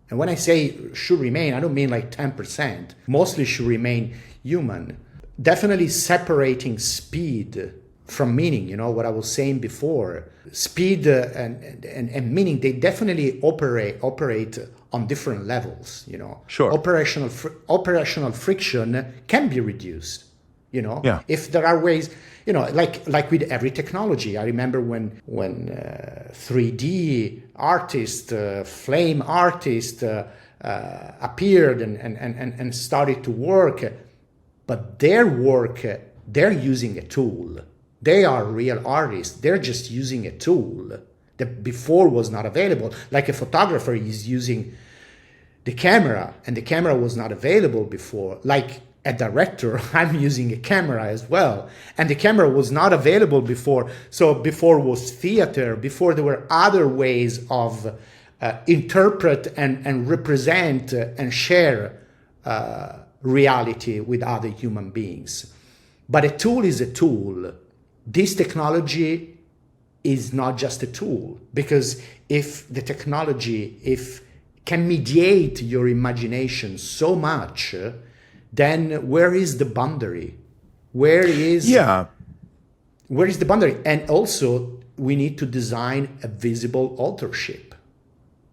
And when I say should remain, I don't mean like 10%. Mostly should remain human. Definitely separating speed from meaning, you know, what I was saying before. Speed and meaning, they definitely operate on different levels, you know. Sure. Operational friction can be reduced, you know. Yeah. If there are ways, you know, like with every technology. I remember when 3D artists, flame artists appeared and started to work, but their work, they're using a tool. They are real artists. They're just using a tool that before was not available. Like a photographer is using the camera, and the camera was not available before. Like a director, I'm using a camera as well, and the camera was not available before. So before was theater, before there were other ways of interpret and represent and share reality with other human beings. But a tool is a tool. This technology is not just a tool, because if the technology can mediate your imagination so much, then where is the boundary? Where is the boundary? And also, we need to design a visible authorship.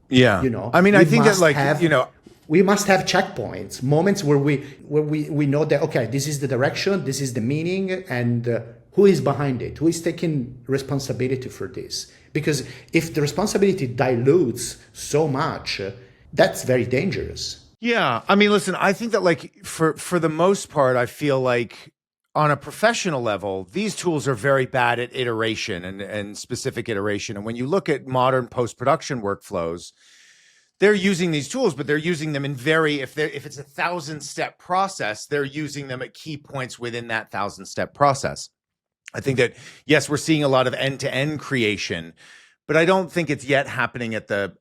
Yeah. You know, I mean, I think that, like, you know, we must have checkpoints, moments where we know that, okay, this is the direction, this is the meaning, and who is behind it? Who is taking responsibility for this? Because if the responsibility dilutes so much, that's very dangerous. Yeah. I mean, listen, I think that, like, for the most part, I feel like on a professional level, these tools are very bad at iteration and specific iteration. And when you look at modern post-production workflows, they're using these tools, but they're using them in if it's a 1,000-step process, they're using them at key points within that 1,000-step process. I think that, yes, we're seeing a lot of end-to-end creation, but I don't think it's yet happening at the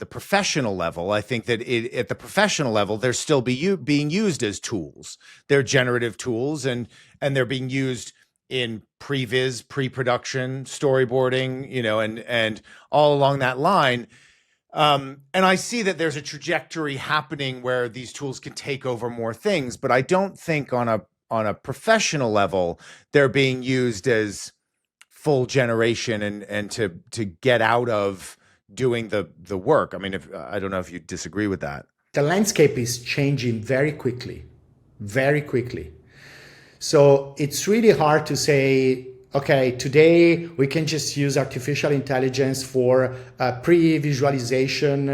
professional level. I think that at the professional level, they're still being used as tools. They're generative tools, and they're being used in pre-viz, pre-production, storyboarding, you know, and all along that line. And I see that there's a trajectory happening where these tools can take over more things, but I don't think on a professional level they're being used as full generation and to get out of doing the work. I mean, I don't know if you disagree with that. The landscape is changing very quickly, very quickly. So it's really hard to say, okay, today we can just use artificial intelligence for pre-visualization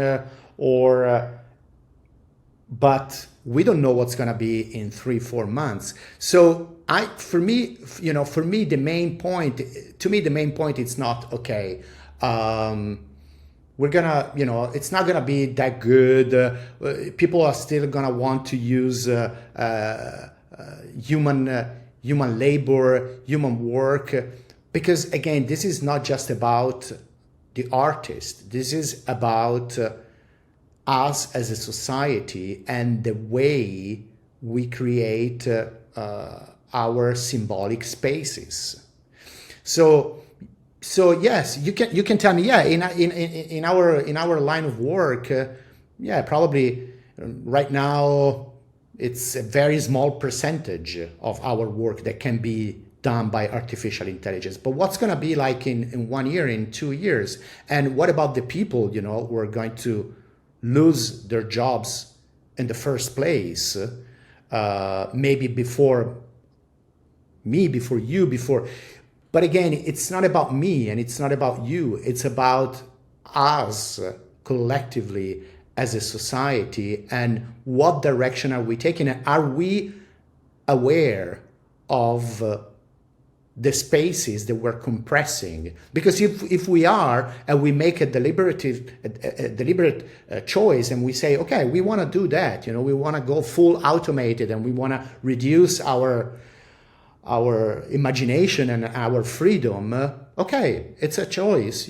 but we don't know what's going to be in 3-4 months. So for me, the main point, it's not, okay, we're gonna, it's not gonna be that good. People are still gonna want to use human labor, human work, because again, this is not just about the artist. This is about us as a society and the way we create our symbolic spaces. So yes, you can tell me, yeah, in our line of work, yeah, probably right now it's a very small percentage of our work that can be done by artificial intelligence. But what's going to be like in 1 year, in 2 years? And what about the people, who are going to lose their jobs in the first place? maybe before me, before you, before. But again, it's not about me and it's not about you. It's about us collectively as a society, and what direction are we taking? Are we aware of the spaces that we're compressing? Because if we are, and we make a deliberate choice, and we say, okay, we want to do that, we want to go full automated, and we want to reduce our imagination and our freedom, okay, it's a choice,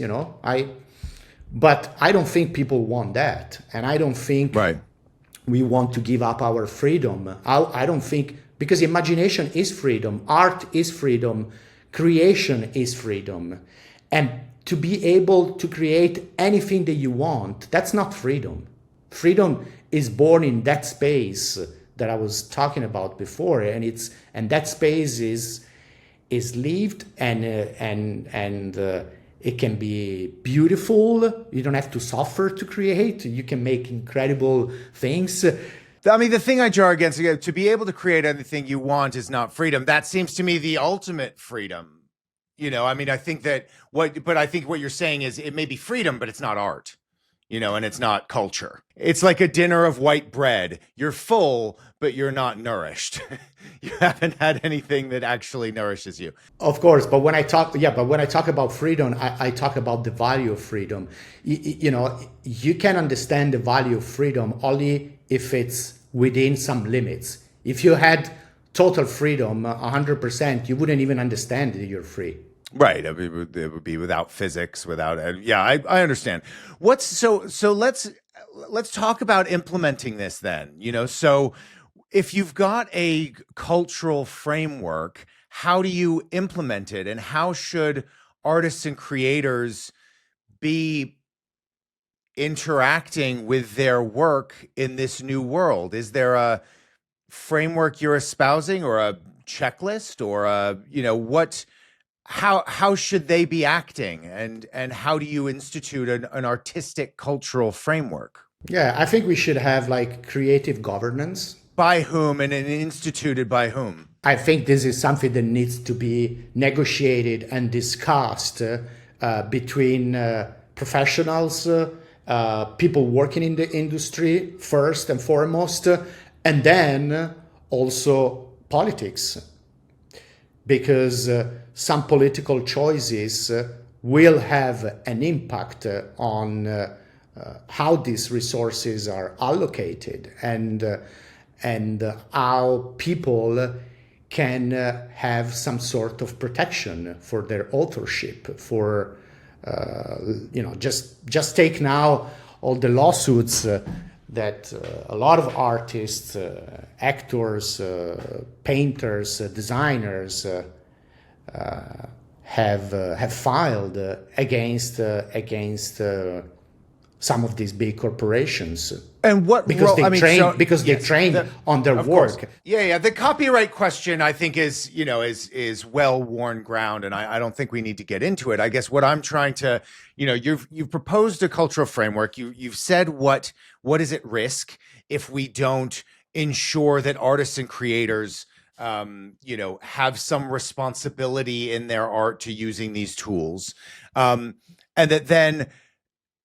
but I don't think people want that, and I don't think we want to give up our freedom. I don't think, because imagination is freedom, art is freedom, creation is freedom, and to be able to create anything that you want, that's not freedom. Freedom is born in that space that I was talking about before, and that space is lived, and it can be beautiful. You don't have to suffer to create. You can make incredible things. I mean, the thing I jar against, to be able to create anything you want is not freedom. That seems to me the ultimate freedom. I mean, I think what you're saying is it may be freedom, but it's not art, and it's not culture. It's like a dinner of white bread. You're full, but you're not nourished. You haven't had anything that actually nourishes you. Of course, but when I talk about freedom, I talk about the value of freedom. You can understand the value of freedom only if it's within some limits. If you had total freedom, 100%, you wouldn't even understand that you're free. Right. It would be without physics, without, I understand. So let's talk about implementing this then, so if you've got a cultural framework, how do you implement it, and how should artists and creators be interacting with their work in this new world? Is there a framework you're espousing, or a checklist, or how should they be acting, and how do you institute an artistic cultural framework? Yeah, I think we should have like creative governance. By whom, and instituted by whom? I think this is something that needs to be negotiated and discussed between professionals, people working in the industry first and foremost, and then also politics. Because some political choices will have an impact on how these resources are allocated, and how people can have some sort of protection for their authorship. For just take now all the lawsuits that a lot of artists, actors, painters, designers have filed against some of these big corporations. And what because they trained on their work. Course. Yeah. The copyright question, I think, is well worn ground, and I don't think we need to get into it. I guess what I'm trying to, you've proposed a cultural framework. You've said what is at risk if we don't ensure that artists and creators have some responsibility in their art to using these tools, and that then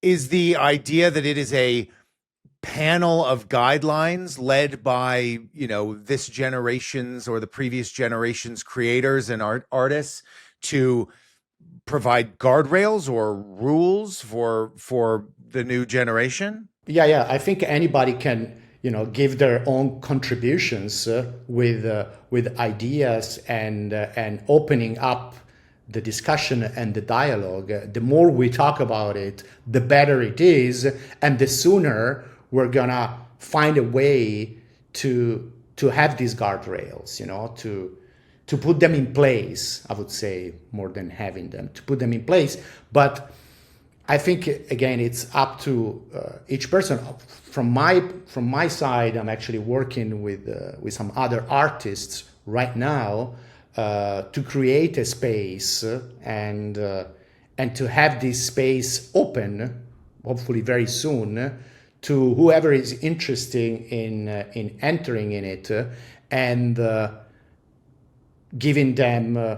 is the idea that it is a panel of guidelines led by this generation's or the previous generation's creators and artists to provide guardrails or rules for the new generation. Yeah, I think anybody can give their own contributions with ideas and opening up the discussion and the dialogue. The more we talk about it, the better it is, and the sooner we're gonna find a way to have these guardrails, to put them in place. I would say, more than having them, to put them in place. But I think again, it's up to each person. From my side, I'm actually working with some other artists right now to create a space and to have this space open, hopefully very soon, to whoever is interested in entering in it and giving them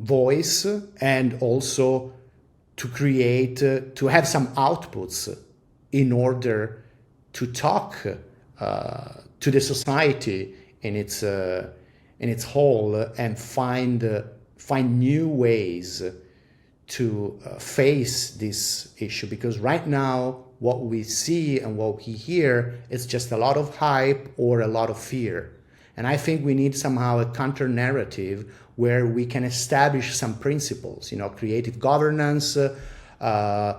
voice, and also to create, to have some outputs in order to talk to the society in its whole, and find new ways to face this issue. Because right now, what we see and what we hear is just a lot of hype or a lot of fear. And I think we need somehow a counter narrative where we can establish some principles, creative governance, the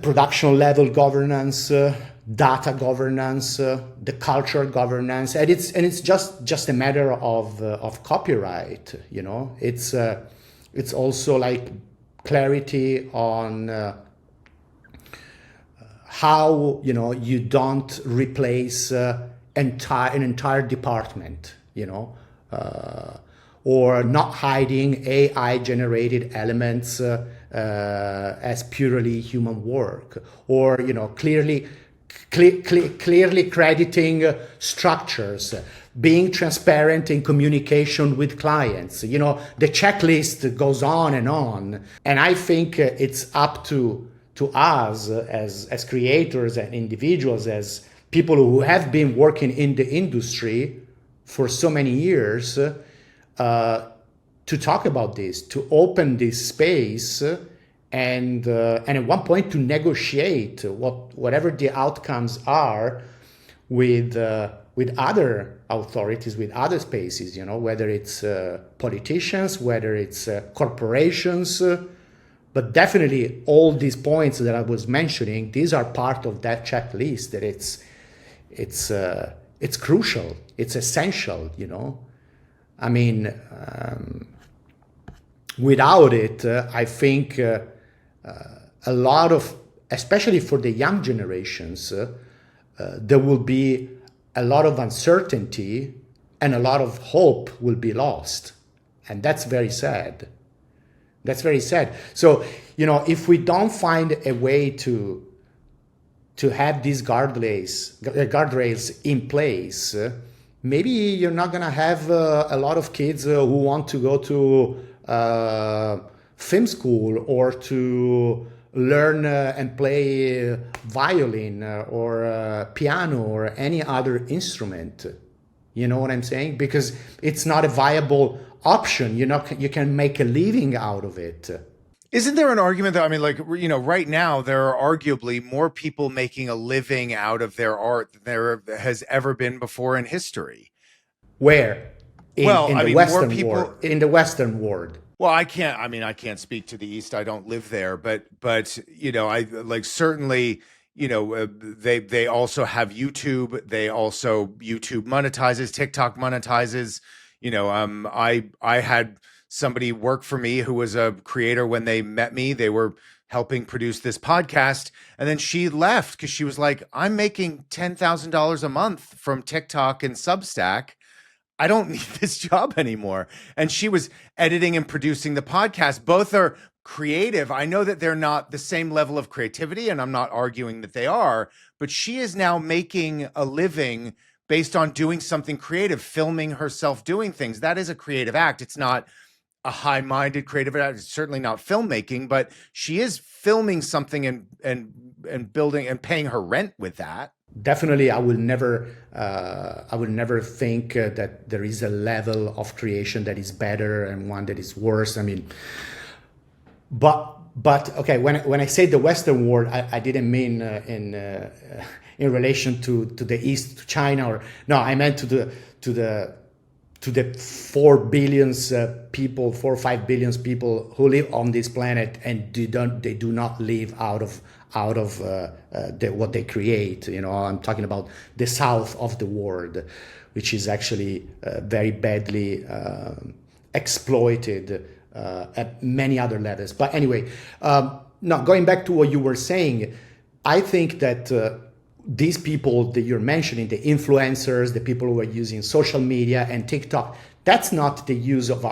production level governance, data governance, the cultural governance, and it's just a matter of copyright. It's also like clarity on how you don't replace an entire department, or not hiding AI generated elements as purely human work, or clearly crediting structures, being transparent in communication with clients. The checklist goes on, and I think it's up to us as creators and individuals, as people who have been working in the industry for so many years, to talk about this, to open this space, and at one point to negotiate whatever the outcomes are with other authorities, with other spaces, whether it's politicians, whether it's corporations, but definitely all these points that I was mentioning, these are part of that checklist. That it's crucial, it's essential, I mean, without it, I think a lot of, especially for the young generations, there will be a lot of uncertainty and a lot of hope will be lost. And that's very sad. That's very sad. So, if we don't find a way to have these guardrails in place, maybe you're not going to have a lot of kids who want to go to film school or to learn and play violin or piano or any other instrument. You know what I'm saying? Because it's not a viable option. You can make a living out of it. Isn't there an argument that, right now there are arguably more people making a living out of their art than there has ever been before in history? Where? In the Western more people world. In the Western world. Well, I can't speak to the East. I don't live there, but I certainly, they also have YouTube. They also, YouTube monetizes, TikTok monetizes. I had somebody work for me who was a creator. When they met me, they were helping produce this podcast, and then she left because she was like, I'm making $10,000 a month from TikTok and Substack. I don't need this job anymore. And she was editing and producing the podcast. Both are creative. I know that they're not the same level of creativity, and I'm not arguing that they are, but she is now making a living based on doing something creative, filming herself doing things. That is a creative act. It's not a high-minded creative act. It's certainly not filmmaking, but she is filming something and building and paying her rent with that. Definitely, I will never think that there is a level of creation that is better and one that is worse. I mean, but okay, when I say the Western world, I didn't mean in relation to the East, to China, or no, I meant to the 4 billion people, 4 or 5 billion people who live on this planet, and they do not live out of what they create. I'm talking about the south of the world, which is actually very badly exploited at many other levels. But anyway, now going back to what you were saying, I think that these people that you're mentioning, the influencers, the people who are using social media and TikTok, that's not the use of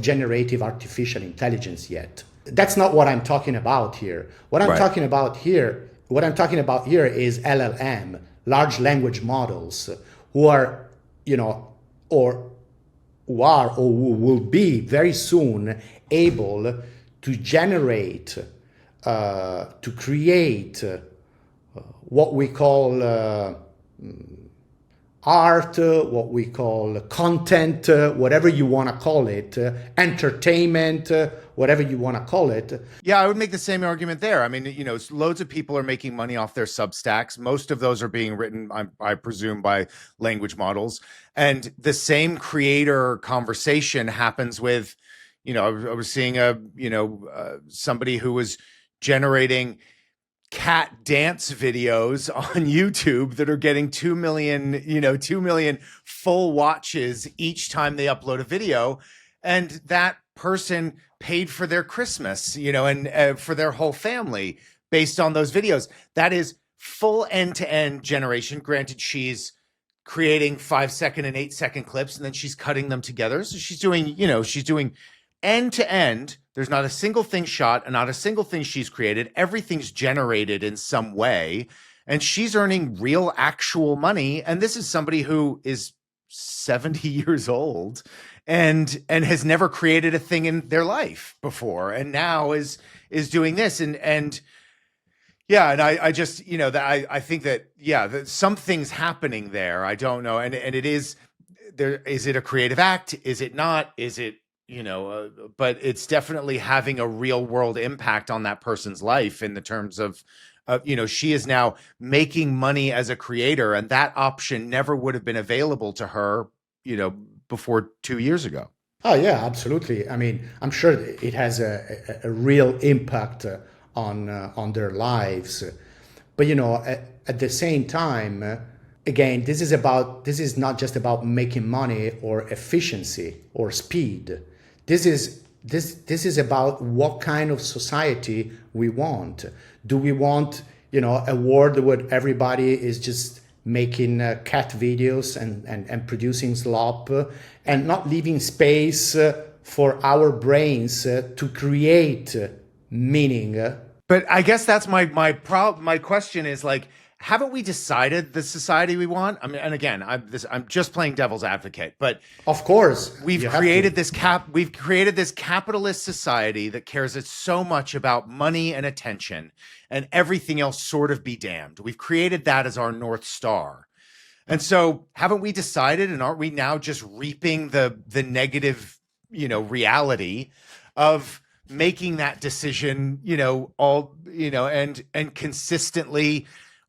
generative artificial intelligence yet. That's not what I'm talking about here. What I'm talking about here what I'm talking about here is LLM, large language models, who are, or who are or who will be very soon able to generate, to create what we call art, what we call content, whatever you want to call it, entertainment, whatever you want to call it. Yeah, I would make the same argument there. I mean, loads of people are making money off their Substacks. Most of those are being written, I presume, by language models. And the same creator conversation happens with, I was seeing somebody who was generating cat dance videos on YouTube that are getting 2 million full watches each time they upload a video. And that person paid for their Christmas, and for their whole family based on those videos. That is full end-to-end generation. Granted, she's creating 5-second and 8-second clips, and then she's cutting them together. So she's doing end to end. There's not a single thing shot and not a single thing she's created. Everything's generated in some way, and she's earning real, actual money. And this is somebody who is 70 years old and has never created a thing in their life before, and now is doing this. And yeah, and I just, that I think that, that something's happening there. I don't know. And it is there. Is it a creative act? Is it not? Is it, but it's definitely having a real world impact on that person's life in the terms of, she is now making money as a creator, and that option never would have been available to her, before 2 years ago. Oh yeah, absolutely. I mean, I'm sure it has a real impact on their lives, but at the same time, again, this is not just about making money or efficiency or speed. This is about what kind of society we want. Do we want, a world where everybody is just making cat videos and producing slop and not leaving space for our brains to create meaning? But I guess that's my question is, like, haven't we decided the society we want? I mean, and again, I'm just playing devil's advocate, but of course we've created this capitalist society that cares so much about money and attention, and everything else sort of be damned. We've created that as our North Star. And so haven't we decided, and aren't we now just reaping the negative, reality of making that decision, and consistently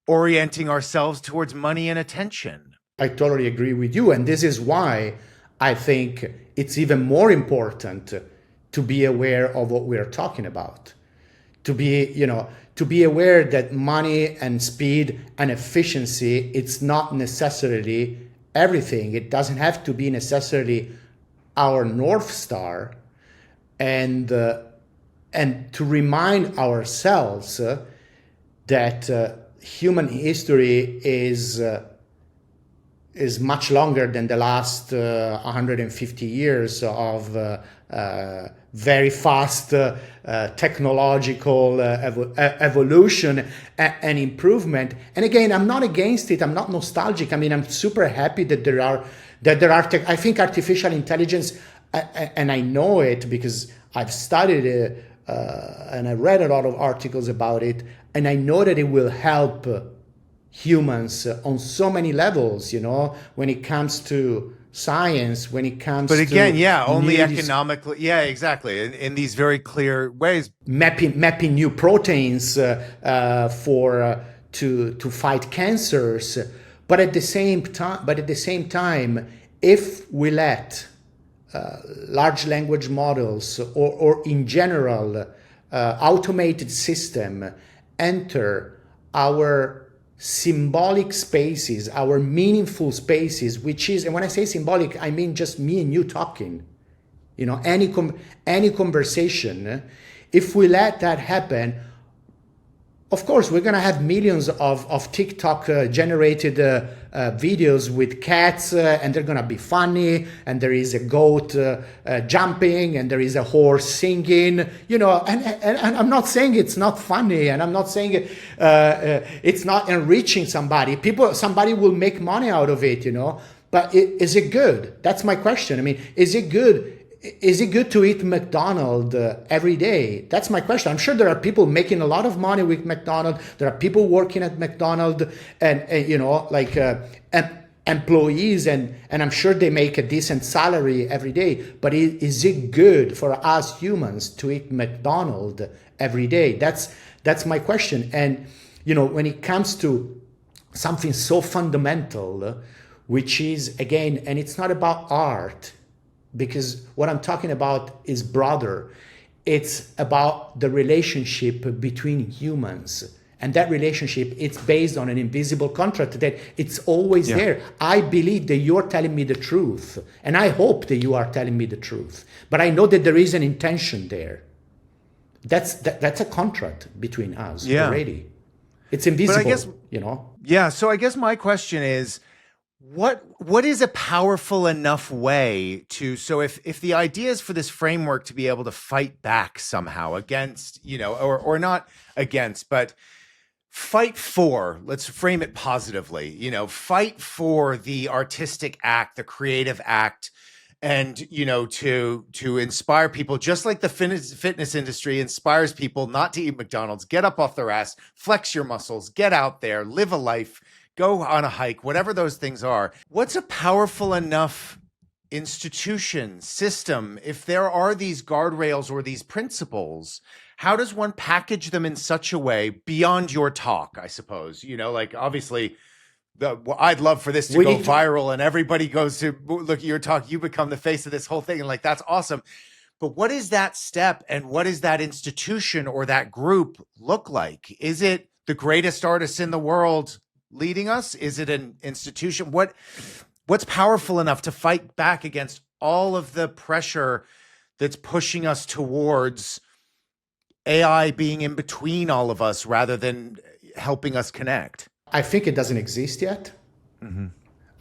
orienting ourselves towards money and attention? I totally agree with you. And this is why I think it's even more important to be aware of what we're talking about. To be aware that money and speed and efficiency, it's not necessarily everything. It doesn't have to be necessarily our North Star. And to remind ourselves that human history is much longer than the last 150 years of very fast technological evolution and improvement. And again, I'm not against it. I'm not nostalgic. I mean, I'm super happy that there are I think artificial intelligence, and I know it because I've studied it and I read a lot of articles about it, and I know that it will help humans on so many levels, when it comes to science, when it comes but again, to only economically. Yeah, exactly. In these very clear ways. Mapping new proteins to fight cancers. But at the same time, if we let large language models or in general automated system enter our symbolic spaces, our meaningful spaces, which is, and when I say symbolic, I mean just me and you talking, any conversation, if we let that happen, Of course, we're going to have millions of TikTok generated videos with cats, and they're going to be funny, and there is a goat jumping, and there is a horse singing, and I'm not saying it's not funny, and I'm not saying it's not enriching somebody. Somebody will make money out of it, but is it good? That's my question. I mean, is it good? Is it good to eat McDonald's every day? That's my question. I'm sure there are people making a lot of money with McDonald's. There are people working at McDonald's and employees, and I'm sure they make a decent salary every day. But is it good for us humans to eat McDonald's every day? That's my question. And, when it comes to something so fundamental, which is, again, and it's not about art, because what I'm talking about is broader. It's about the relationship between humans. And that relationship, it's based on an invisible contract that it's always there. I believe that you're telling me the truth. And I hope that you are telling me the truth. But I know that there is an intention there. That's a contract between us already. It's invisible, but I guess, Yeah, so I guess my question is, what is a powerful enough way so if the idea is for this framework to be able to fight back somehow against, or not against, but fight for, let's frame it positively, fight for the artistic act, the creative act, and, to inspire people, just like the fitness industry inspires people not to eat McDonald's, get up off their ass, flex your muscles, get out there, live a life, go on a hike, whatever those things are. What's a powerful enough institution, system, if there are these guardrails or these principles, how does one package them in such a way beyond your talk, I suppose? Obviously, I'd love for this to go viral and everybody goes to look at your talk, you become the face of this whole thing, and that's awesome. But what is that step, and what does that institution or that group look like? Is it the greatest artists in the world leading us? Is it an institution? What's powerful enough to fight back against all of the pressure that's pushing us towards AI being in between all of us rather than helping us connect? I think it doesn't exist yet. Mm-hmm.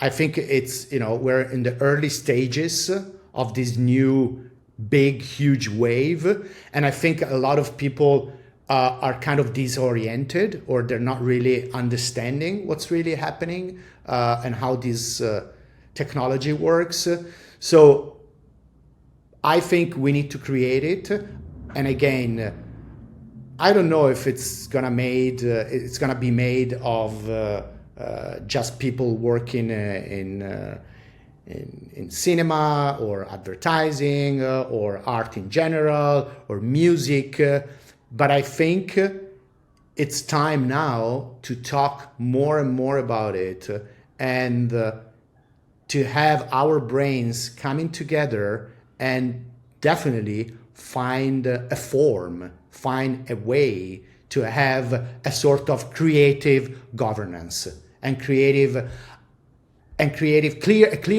I think it's, we're in the early stages of this new big, huge wave. And I think a lot of people are kind of disoriented, or they're not really understanding what's really happening and how this technology works. So I think we need to create it. And again, I don't know if it's gonna be made of just people working in cinema or advertising or art in general or music. But I think it's time now to talk more and more about it, and to have our brains coming together and definitely find a form, find a way to have a sort of creative governance and clear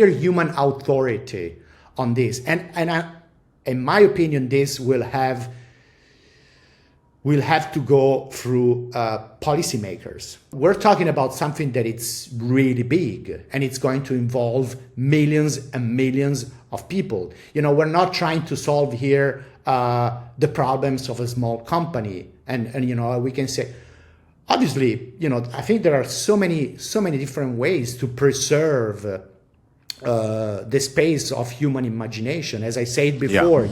human authority on this. And in my opinion, this will have to go through policymakers. We're talking about something that it's really big, and it's going to involve millions and millions of people. We're not trying to solve here the problems of a small company. And we can say, obviously, I think there are so many different ways to preserve the space of human imagination. As I said before,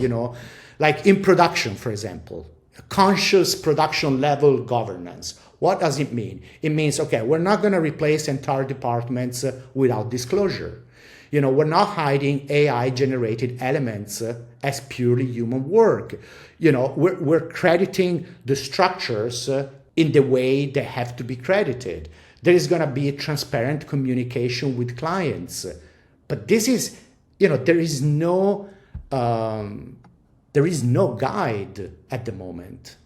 like in production, for example, conscious production level governance. What does it mean? It means, okay, we're not going to replace entire departments without disclosure. We're not hiding AI generated elements as purely human work. We're crediting the structures in the way they have to be credited. There is going to be a transparent communication with clients. But this is, there is no guide at the moment.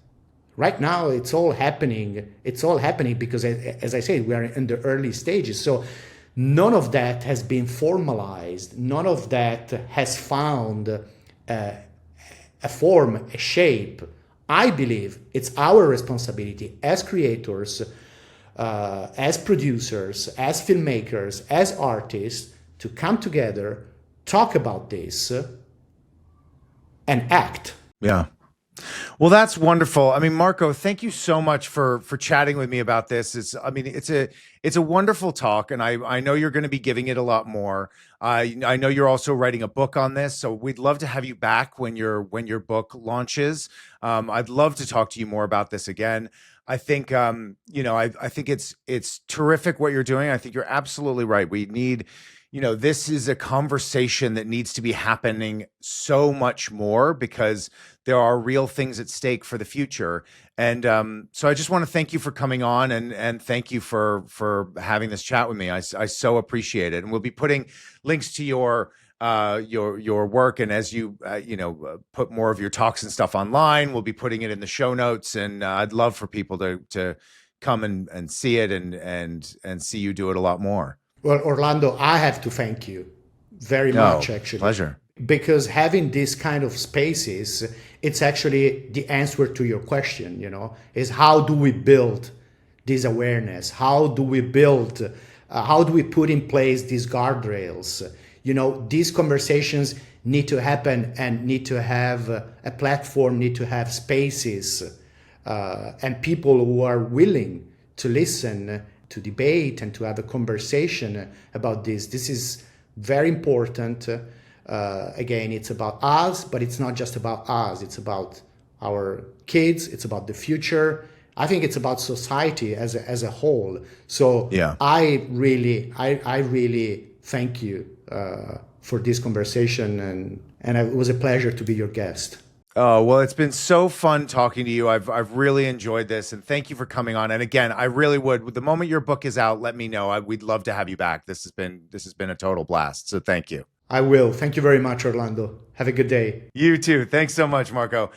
Right now, it's all happening. It's all happening because, as I said, we are in the early stages. So none of that has been formalized. None of that has found a form, a shape I believe it's our responsibility as creators, as producers, as filmmakers, as artists, to come together, talk about this, and act. Yeah. Well, that's wonderful. I mean, Marco, thank you so much for chatting with me about this. It's a wonderful talk, and I know you're going to be giving it a lot more. I know you're also writing a book on this, so we'd love to have you back when your book launches. I'd love to talk to you more about this again. I think I think it's terrific what you're doing. I think you're absolutely right. We need, this is a conversation that needs to be happening so much more because there are real things at stake for the future. And so I just want to thank you for coming on and thank you for having this chat with me. I so appreciate it. And we'll be putting links to your work. And as you, put more of your talks and stuff online, we'll be putting it in the show notes. And I'd love for people to come and see it and see you do it a lot more. Well, Orlando, I have to thank you very much, actually. Pleasure. Because having this kind of spaces, it's actually the answer to your question, is how do we build this awareness? How do we put in place these guardrails? These conversations need to happen and need to have a platform, need to have spaces, and people who are willing to listen, to debate, and to have a conversation about this. This is very important. Again, it's about us, but it's not just about us. It's about our kids. It's about the future. I think it's about society as a whole. So yeah. I really thank you for this conversation, and it was a pleasure to be your guest. Oh, well, it's been so fun talking to you. I've really enjoyed this, and thank you for coming on. And again, I really would. The moment your book is out, let me know. We'd love to have you back. This has been a total blast. So thank you. I will. Thank you very much, Orlando. Have a good day. You too. Thanks so much, Marco.